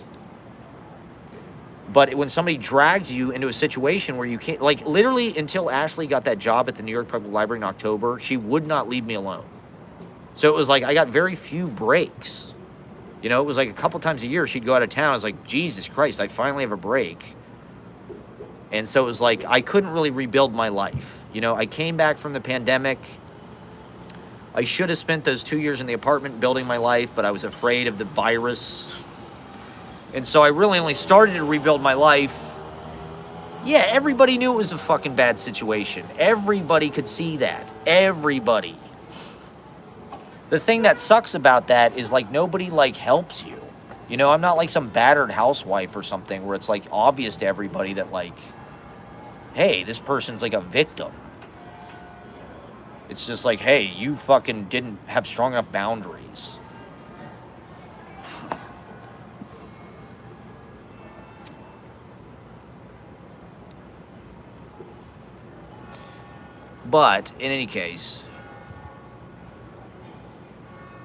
But when somebody drags you into a situation where you can't, like literally until Ashley got that job at the New York Public Library in October, she would not leave me alone. So it was like I got very few breaks. You know, it was like a couple times a year she'd go out of town. I was like, Jesus Christ, I finally have a break. And so it was like I couldn't really rebuild my life. You know, I came back from the pandemic. I should have spent those 2 years in the apartment building my life, but I was afraid of the virus. And so I really only started to rebuild my life. Yeah, everybody knew it was a fucking bad situation. Everybody could see that. Everybody. The thing that sucks about that is like nobody like helps you. You know, I'm not like some battered housewife or something where it's like obvious to everybody that like, hey, this person's like a victim. It's just like, hey, you fucking didn't have strong enough boundaries. But in any case,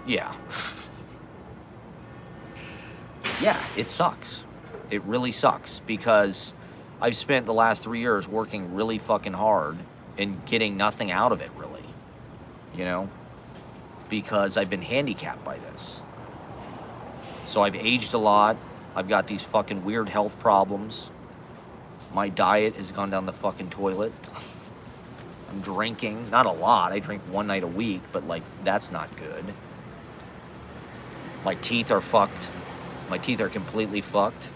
yeah. Yeah, it sucks. It really sucks because I've spent the last 3 years working really fucking hard and getting nothing out of it, really. You know? Because I've been handicapped by this. So I've aged a lot. I've got these fucking weird health problems. My diet has gone down the fucking toilet. I'm drinking, not a lot. I drink one night a week, but like, that's not good. My teeth are fucked. My teeth are completely fucked.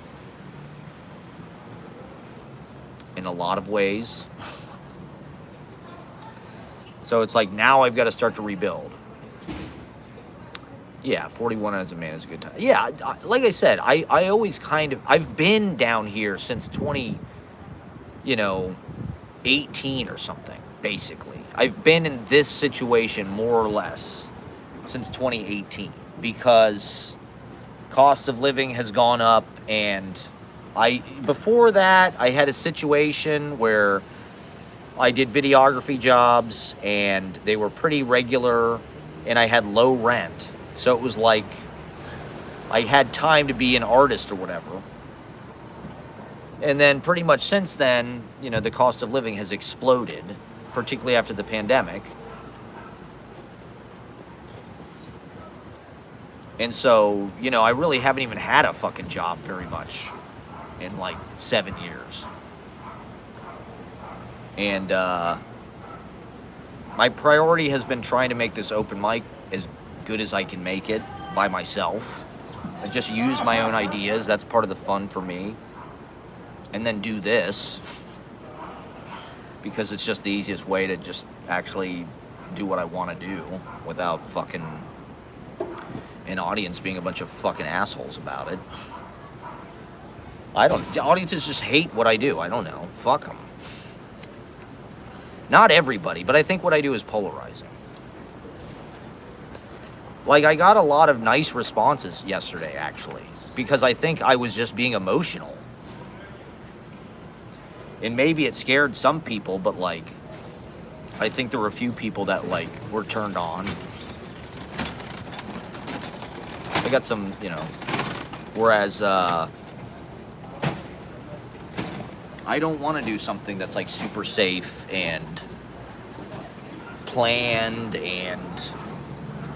In a lot of ways. So it's like now I've got to start to rebuild. Yeah, 41 as a man is a good time. Yeah, like I said, I always kind of, I've been down here since 18 or something, basically. I've been in this situation more or less since 2018 because cost of living has gone up, and before that I had a situation where I did videography jobs and they were pretty regular and I had low rent. So it was like I had time to be an artist or whatever. And then pretty much since then, you know, the cost of living has exploded, particularly after the pandemic. And so, you know, I really haven't even had a fucking job very much in like 7 years. And my priority has been trying to make this open mic as good as I can make it by myself. And just use my own ideas. That's part of the fun for me. And then do this. Because it's just the easiest way to just actually do what I want to do without fucking an audience being a bunch of fucking assholes about it. The audiences just hate what I do. I don't know. Fuck them. Not everybody, but I think what I do is polarizing. Like, I got a lot of nice responses yesterday, actually, because I think I was just being emotional. And maybe it scared some people, but, like, I think there were a few people that, like, were turned on. I got some, you know, whereas, I don't want to do something that's, like, super safe and planned and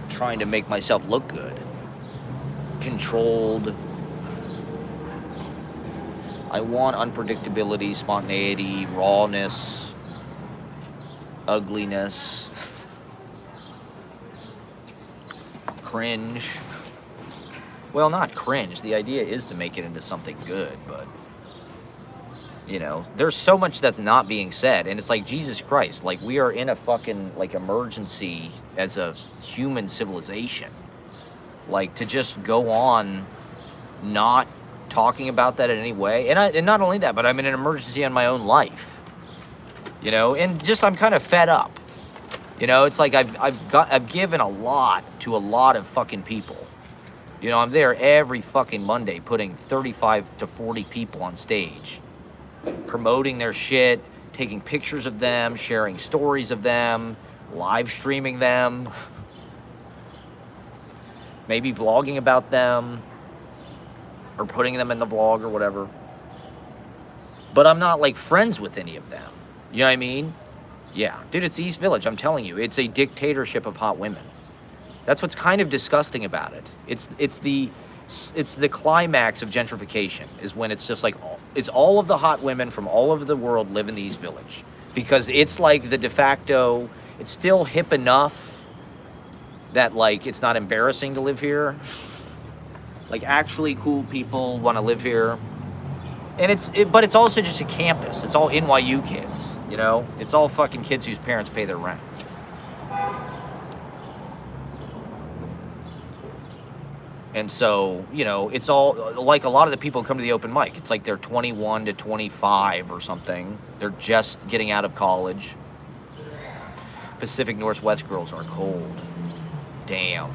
trying to make myself look good. Controlled. I want unpredictability, spontaneity, rawness, ugliness, cringe. Well, not cringe. The idea is to make it into something good, but, you know, there's so much that's not being said, and it's like, Jesus Christ, like, we are in a fucking, like, emergency as a human civilization. Like, to just go on not talking about that in any way. And not only that, but I'm in an emergency on my own life. You know, and just I'm kind of fed up. You know, it's like I've given a lot to a lot of fucking people. You know, I'm there every fucking Monday putting 35 to 40 people on stage, promoting their shit, taking pictures of them, sharing stories of them, live streaming them, maybe vlogging about them, or putting them in the vlog or whatever. But I'm not like friends with any of them. You know what I mean? Yeah, dude, it's East Village. I'm telling you, it's a dictatorship of hot women. That's what's kind of disgusting about it. It's the climax of gentrification is when it's just like it's all of the hot women from all over the world live in the East Village, because it's like the de facto. It's still hip enough that like it's not embarrassing to live here. Like actually cool people want to live here. And but it's also just a campus. It's all NYU kids, you know? It's all fucking kids whose parents pay their rent. And so, you know, it's all, like a lot of the people who come to the open mic, it's like they're 21 to 25 or something. They're just getting out of college. Pacific Northwest girls are cold. Damn.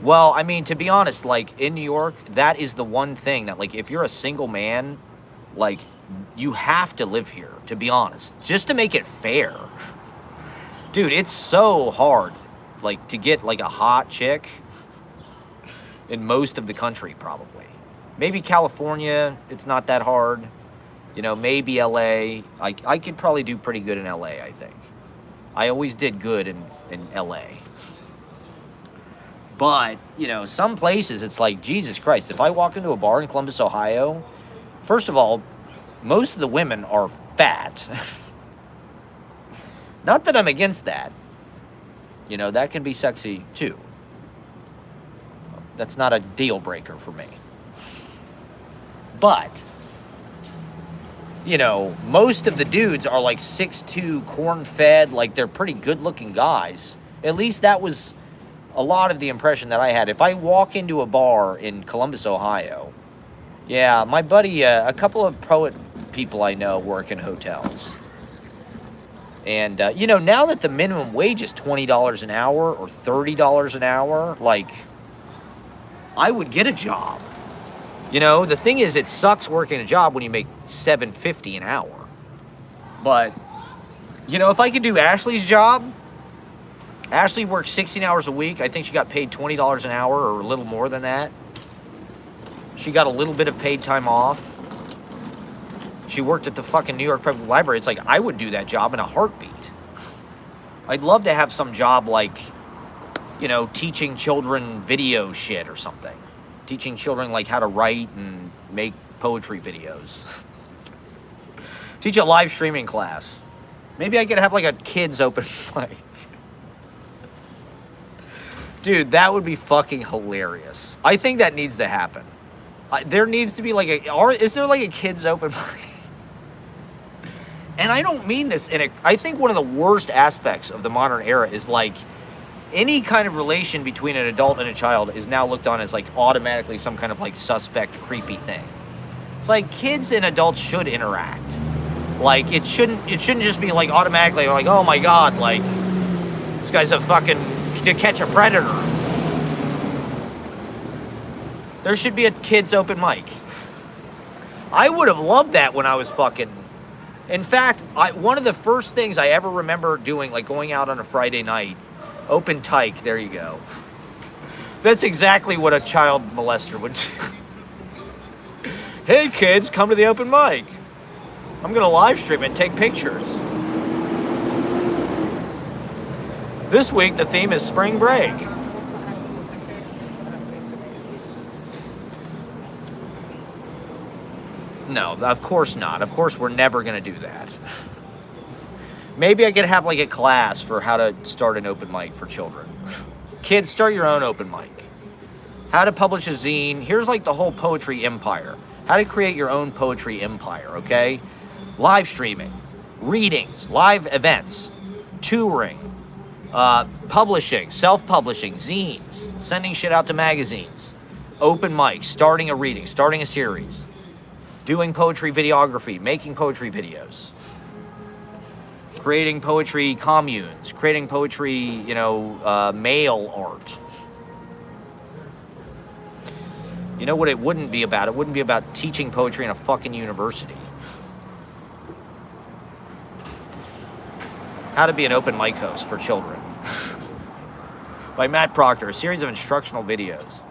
Well, I mean, to be honest, like, in New York, that is the one thing that, like, if you're a single man, like, you have to live here, to be honest, just to make it fair. Dude, it's so hard, like, to get, like, a hot chick in most of the country, probably. Maybe California, it's not that hard. You know, maybe LA. I could probably do pretty good in LA, I think. I always did good in LA. But, you know, some places it's like, Jesus Christ, if I walk into a bar in Columbus, Ohio, first of all, most of the women are fat. Not that I'm against that. You know, that can be sexy too. That's not a deal breaker for me. But, you know, most of the dudes are like 6'2", corn-fed, like they're pretty good-looking guys. At least that was a lot of the impression that I had. If I walk into a bar in Columbus, Ohio, yeah, my buddy, a couple of poet people I know work in hotels. And, you know, now that the minimum wage is $20 an hour or $30 an hour, like, I would get a job. You know, the thing is, it sucks working a job when you make $7.50 an hour. But, you know, if I could do Ashley's job, Ashley worked 16 hours a week. I think she got paid $20 an hour or a little more than that. She got a little bit of paid time off. She worked at the fucking New York Public Library. It's like, I would do that job in a heartbeat. I'd love to have some job like, you know, teaching children video shit or something. Teaching children like how to write and make poetry videos. Teach a live streaming class. Maybe I could have like a kids open mic. Dude, that would be fucking hilarious. I think that needs to happen. There needs to be like is there like a kids open mic? And I don't mean this I think one of the worst aspects of the modern era is like any kind of relation between an adult and a child is now looked on as like automatically some kind of like suspect, creepy thing. It's like kids and adults should interact. Like it shouldn't just be like automatically like, oh my God, like this guy's a fucking to catch a predator. There should be a kids open mic. I would have loved that when I was fucking. In fact, one of the first things I ever remember doing, like going out on a Friday night, open tyke, there you go. That's exactly what a child molester would do. Hey kids, come to the open mic. I'm gonna live stream it and take pictures. This week the theme is spring break. No, of course not. Of course we're never gonna do that. Maybe I could have like a class for how to start an open mic for children. Kids, start your own open mic. How to publish a zine. Here's like the whole poetry empire. How to create your own poetry empire, okay? Live streaming, readings, live events, touring, Publishing, self-publishing, zines, sending shit out to magazines, open mics, starting a reading, starting a series, doing poetry videography, making poetry videos, creating poetry communes, creating poetry, mail art. You know what it wouldn't be about? It wouldn't be about teaching poetry in a fucking university. How to be an open mic host for children. By Matt Proctor, a series of instructional videos.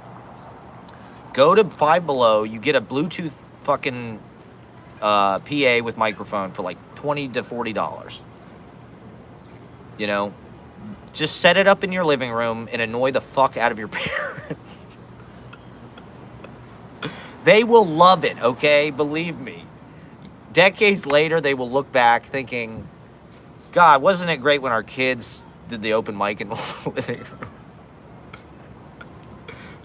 Go to Five Below, you get a Bluetooth fucking PA with microphone for like $20 to $40. Just set it up in your living room and annoy the fuck out of your parents. They will love it, okay? Believe me. Decades later, they will look back thinking, God, wasn't it great when our kids did the open mic in the living room?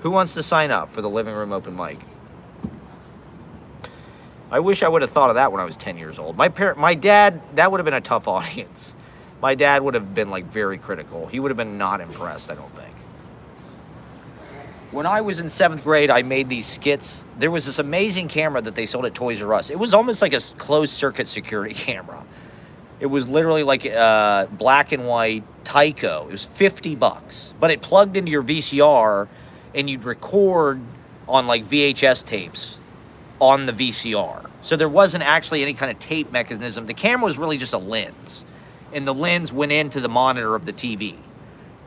Who wants to sign up for the living room open mic? I wish I would have thought of that when I was 10 years old. My dad, that would have been a tough audience. My dad would have been like very critical. He would have been not impressed, I don't think. When I was in 7th grade, I made these skits. There was this amazing camera that they sold at Toys R Us. It was almost like a closed circuit security camera. It was literally like black and white Tyco. It was $50, but it plugged into your VCR and you'd record on like VHS tapes on the VCR. So there wasn't actually any kind of tape mechanism. The camera was really just a lens, and the lens went into the monitor of the TV.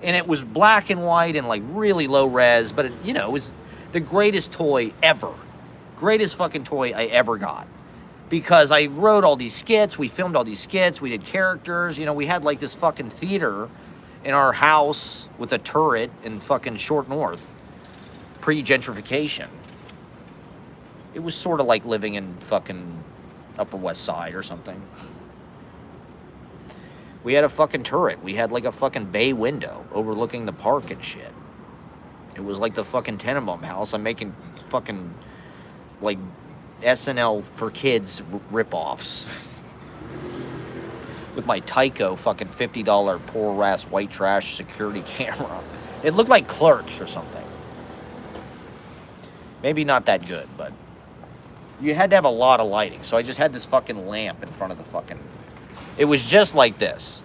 And it was black and white and like really low res, but it was the greatest toy ever. Greatest fucking toy I ever got. Because I wrote all these skits, we filmed all these skits, we did characters, we had like this fucking theater in our house with a turret in fucking Short North, pre-gentrification. It was sort of like living in fucking Upper West Side or something. We had a fucking turret. We had like a fucking bay window overlooking the park and shit. It was like the fucking Tenenbaum house. I'm making fucking like SNL for kids ripoffs with my Tyco fucking $50 poor ass white trash security camera. It looked like Clerks or something. Maybe not that good, but you had to have a lot of lighting. So I just had this fucking lamp in front of the fucking... It was just like this.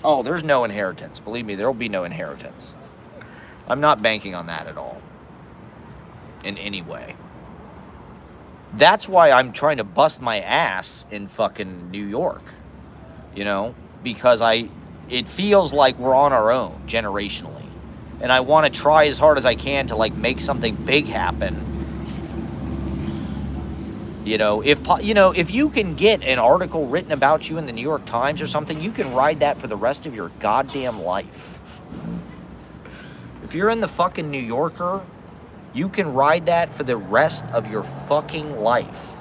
Oh, there's no inheritance. Believe me, there will be no inheritance. I'm not banking on that at all. In any way. That's why I'm trying to bust my ass in fucking New York. Because it feels like we're on our own generationally. And I want to try as hard as I can to like make something big happen. If you can get an article written about you in the New York Times or something, you can ride that for the rest of your goddamn life. If you're in the fucking New Yorker, you can ride that for the rest of your fucking life.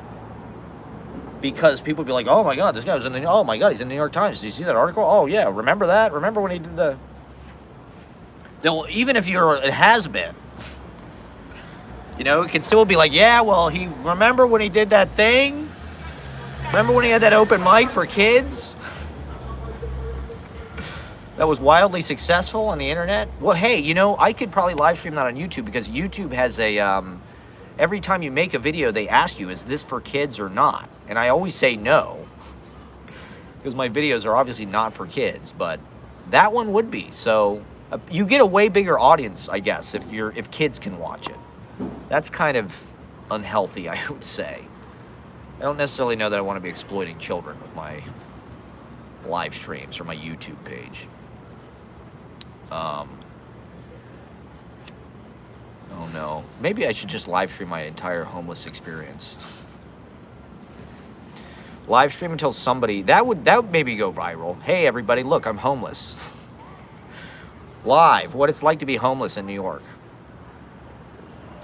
Because people be like, oh my God, this guy was oh my God, he's in the New York Times. Did you see that article? Oh yeah, remember that? Remember when he did the... Even if it has been. It can still be like, yeah, well, remember when he did that thing? Remember when he had that open mic for kids? That was wildly successful on the internet? Well, hey, I could probably live stream that on YouTube because YouTube has a, every time you make a video, they ask you, is this for kids or not? And I always say no. Because my videos are obviously not for kids, but that one would be. So you get a way bigger audience, I guess, if kids can watch it. That's kind of unhealthy, I would say. I don't necessarily know that I want to be exploiting children with my live streams or my YouTube page. Oh no. Maybe I should just live stream my entire homeless experience. Live stream until somebody... That would maybe go viral. Hey everybody, look, I'm homeless. Live, what it's like to be homeless in New York.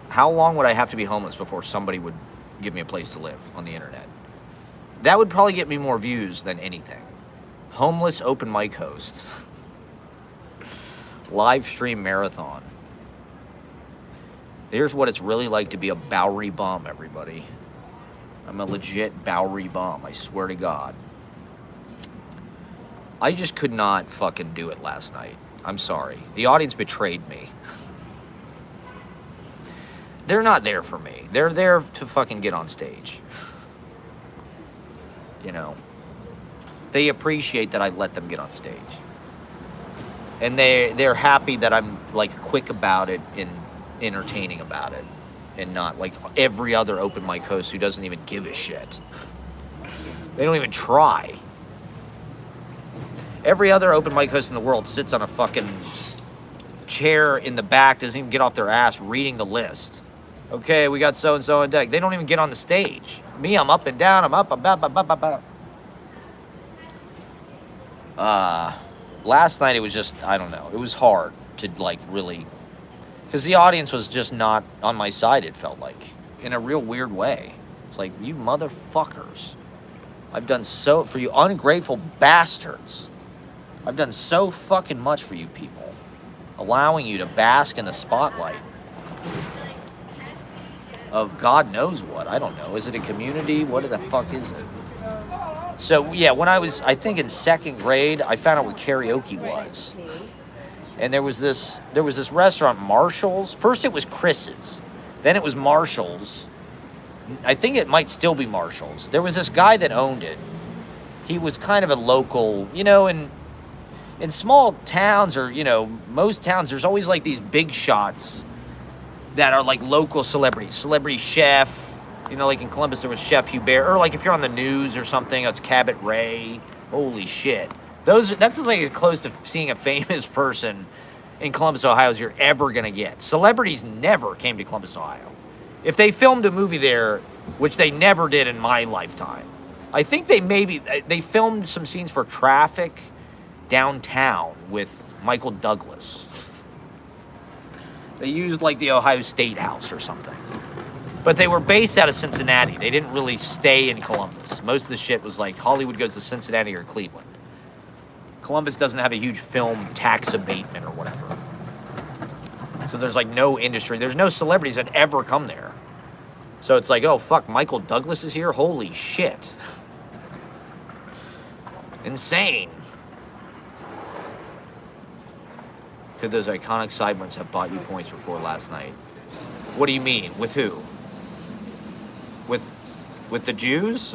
How long would I have to be homeless before somebody would give me a place to live on the internet? That would probably get me more views than anything. Homeless open mic host. Live stream marathon. Here's what it's really like to be a Bowery bum, everybody. I'm a legit Bowery bum, I swear to God. I just could not fucking do it last night. I'm sorry. The audience betrayed me. They're not there for me. They're there to fucking get on stage. You know. They appreciate that I let them get on stage. And they're happy that I'm like quick about it and entertaining about it. And not like every other open mic host who doesn't even give a shit. They don't even try. Every other open mic host in the world sits on a fucking chair in the back, doesn't even get off their ass reading the list. Okay, we got so-and-so on deck. They don't even get on the stage. Me, I'm up and down, I'm up, I'm up. Last night it was just, I don't know, it was hard to like really, because the audience was just not on my side, it felt like, in a real weird way. It's like, you motherfuckers. I've done so, for you ungrateful bastards. I've done so fucking much for you people. Allowing you to bask in the spotlight of God knows what. I don't know. Is it a community? What the fuck is it? So, yeah, when I was, I think in second grade, I found out what karaoke was. And there was this restaurant, Marshall's. First it was Chris's. Then it was Marshall's. I think it might still be Marshall's. There was this guy that owned it. He was kind of a local, you know, in small towns or, you know, most towns, there's always like these big shots that are like local celebrities. Celebrity chef, you know, like in Columbus there was Chef Hubert, or like if you're on the news or something, it's Cabot Ray. Holy shit. That's like as close to seeing a famous person in Columbus, Ohio as you're ever gonna get. Celebrities never came to Columbus, Ohio. If they filmed a movie there, which they never did in my lifetime, I think they filmed some scenes for Traffic downtown with Michael Douglas. They used like the Ohio State House or something. But they were based out of Cincinnati. They didn't really stay in Columbus. Most of the shit was like Hollywood goes to Cincinnati or Cleveland. Columbus doesn't have a huge film tax abatement or whatever. So there's like no industry. There's no celebrities that ever come there. So it's like, oh fuck, Michael Douglas is here? Holy shit. Insane. Could those iconic sideburns have bought you points before last night? What do you mean? With who? With the Jews?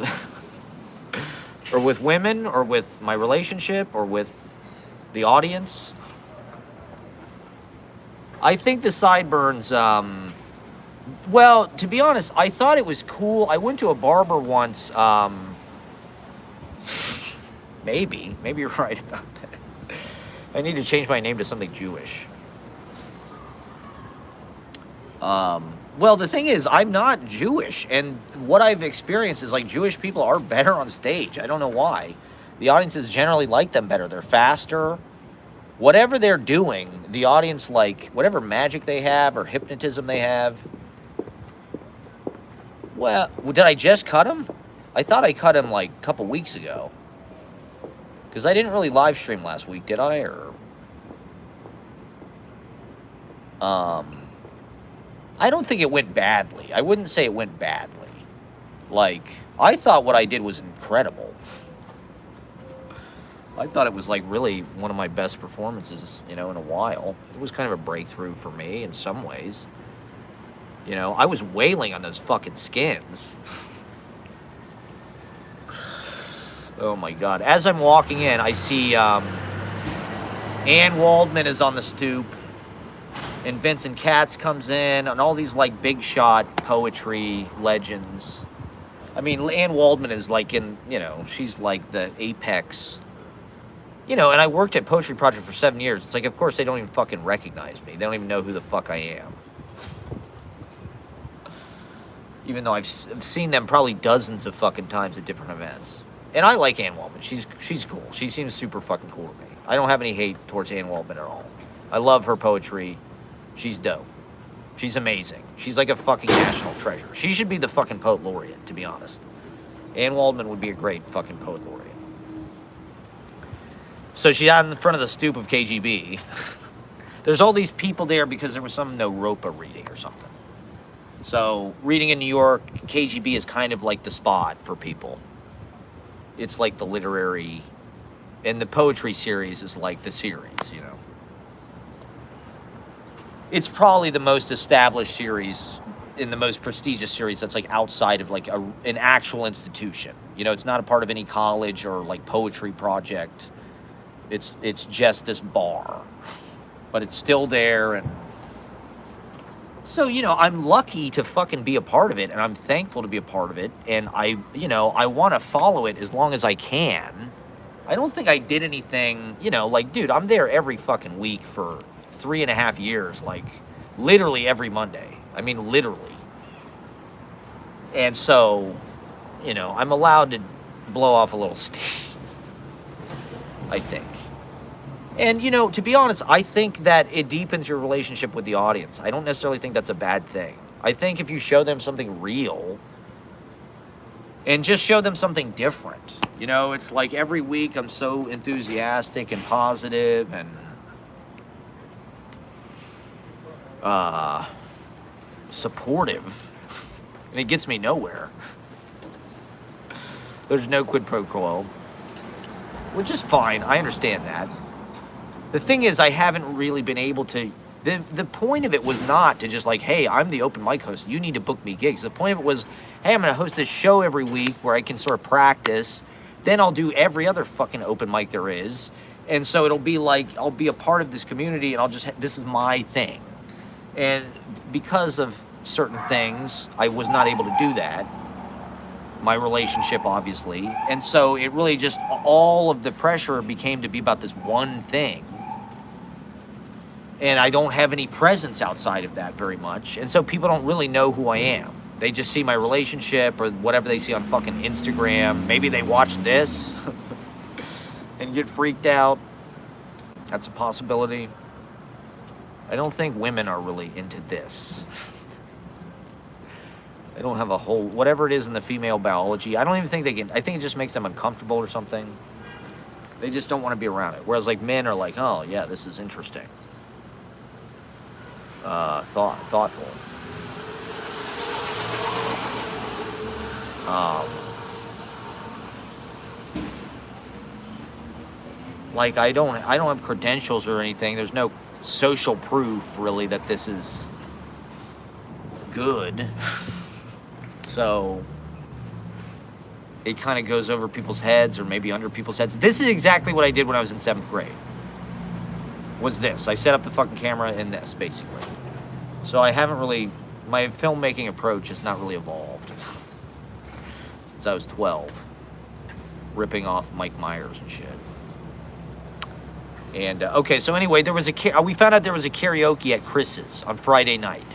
Or with women? Or with my relationship? Or with the audience? I think the sideburns, well, to be honest, I thought it was cool. I went to a barber once, maybe you're right about that. I need to change my name to something Jewish. Well, the thing is, I'm not Jewish, and what I've experienced is like Jewish people are better on stage. I don't know why. The audiences generally like them better. They're faster. Whatever they're doing, the audience like whatever magic they have or hypnotism they have. Well, did I just cut him? I thought I cut him like a couple weeks ago. Because I didn't really live stream last week, did I? Or I don't think it went badly. I wouldn't say it went badly. Like, I thought what I did was incredible. I thought it was like really one of my best performances, you know, in a while. It was kind of a breakthrough for me in some ways. You know, I was wailing on those fucking skins. Oh my God. As I'm walking in, I see Ann Waldman is on the stoop. And Vincent Katz comes in. And all these like big shot poetry legends. I mean, Ann Waldman is like in, you know, she's like the apex. You know, and I worked at Poetry Project for 7 years. It's like, of course, they don't even fucking recognize me. They don't even know who the fuck I am. Even though I've seen them probably dozens of fucking times at different events. And I like Ann Waldman. She's cool. She seems super fucking cool to me. I don't have any hate towards Ann Waldman at all. I love her poetry. She's dope. She's amazing. She's like a fucking national treasure. She should be the fucking poet laureate, to be honest. Ann Waldman would be a great fucking poet laureate. So she's out in the front of the stoop of KGB. There's all these people there because there was some Naropa reading or something. So reading in New York, KGB is kind of like the spot for people. It's like the literary And the poetry series is like the series, you know. It's probably the most established series in the most prestigious series that's like outside of like an actual institution. You know, it's not a part of any college or like poetry project. It's just this bar, but it's still there. And so, you know, I'm lucky to fucking be a part of it, and I'm thankful to be a part of it. And I want to follow it as long as I can. I don't think I did anything, you know, like, dude, I'm there every fucking week for 3.5 years, like literally every Monday. I mean, literally. And so, you know, I'm allowed to blow off a little steam, I think. And, you know, to be honest, I think that it deepens your relationship with the audience. I don't necessarily think that's a bad thing. I think if you show them something real and just show them something different, you know, it's like every week I'm so enthusiastic and positive and supportive, and it gets me nowhere. There's no quid pro quo, which is fine. I understand that. The thing is, I haven't really been able to. The point of it was not to just like, hey, I'm the open mic host, you need to book me gigs. The point of it was, hey, I'm going to host this show every week where I can sort of practice. Then I'll do every other fucking open mic there is. And so it'll be like, I'll be a part of this community, and this is my thing. And because of certain things, I was not able to do that. My relationship, obviously. And so it really just, all of the pressure became to be about this one thing. And I don't have any presence outside of that very much. And so people don't really know who I am. They just see my relationship or whatever they see on fucking Instagram. Maybe they watch this and get freaked out. That's a possibility. I don't think women are really into this. They don't have a whole, whatever it is in the female biology, I don't even think they can, I think it just makes them uncomfortable or something. They just don't want to be around it. Whereas like men are like, oh yeah, this is interesting. Thoughtful. Like I don't have credentials or anything. There's no social proof really that this is good. So it kind of goes over people's heads or maybe under people's heads. This is exactly what I did when I was in 7th grade. Was this. I set up the fucking camera in this, basically. So I haven't really, my filmmaking approach has not really evolved since I was 12. Ripping off Mike Myers and shit. And, okay, so anyway, we found out there was a karaoke at Chris's on Friday night.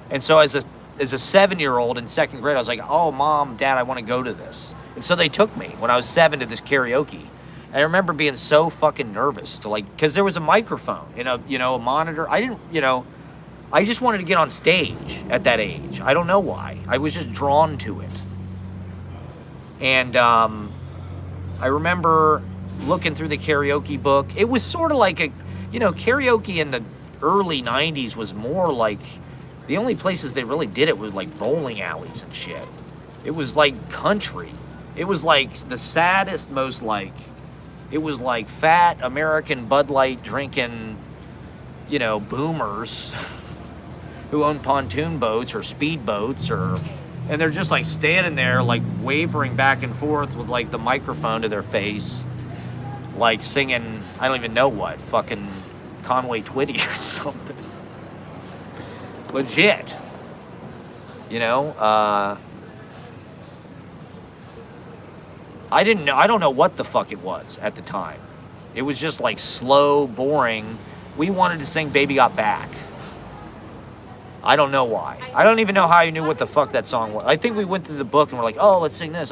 And so as a 7-year-old in 2nd grade, I was like, oh, Mom, Dad, I want to go to this. And so they took me when I was 7 to this karaoke. And I remember being so fucking nervous to like, because there was a microphone and a monitor. I just wanted to get on stage at that age. I don't know why. I was just drawn to it. And I remember looking through the karaoke book. It was sort of like karaoke in the early 90s was more like, the only places they really did it was like bowling alleys and shit. It was like country. It was like the saddest, most like, it was like fat American Bud Light drinking, boomers who own pontoon boats or speed boats and they're just like standing there like wavering back and forth with like the microphone to their face, like singing, I don't even know what, fucking Conway Twitty or something. Legit. I don't know what the fuck it was at the time. It was just like slow, boring. We wanted to sing Baby Got Back. I don't know why. I don't even know how I knew what the fuck that song was. I think we went through the book and we're like, oh, let's sing this. Oh,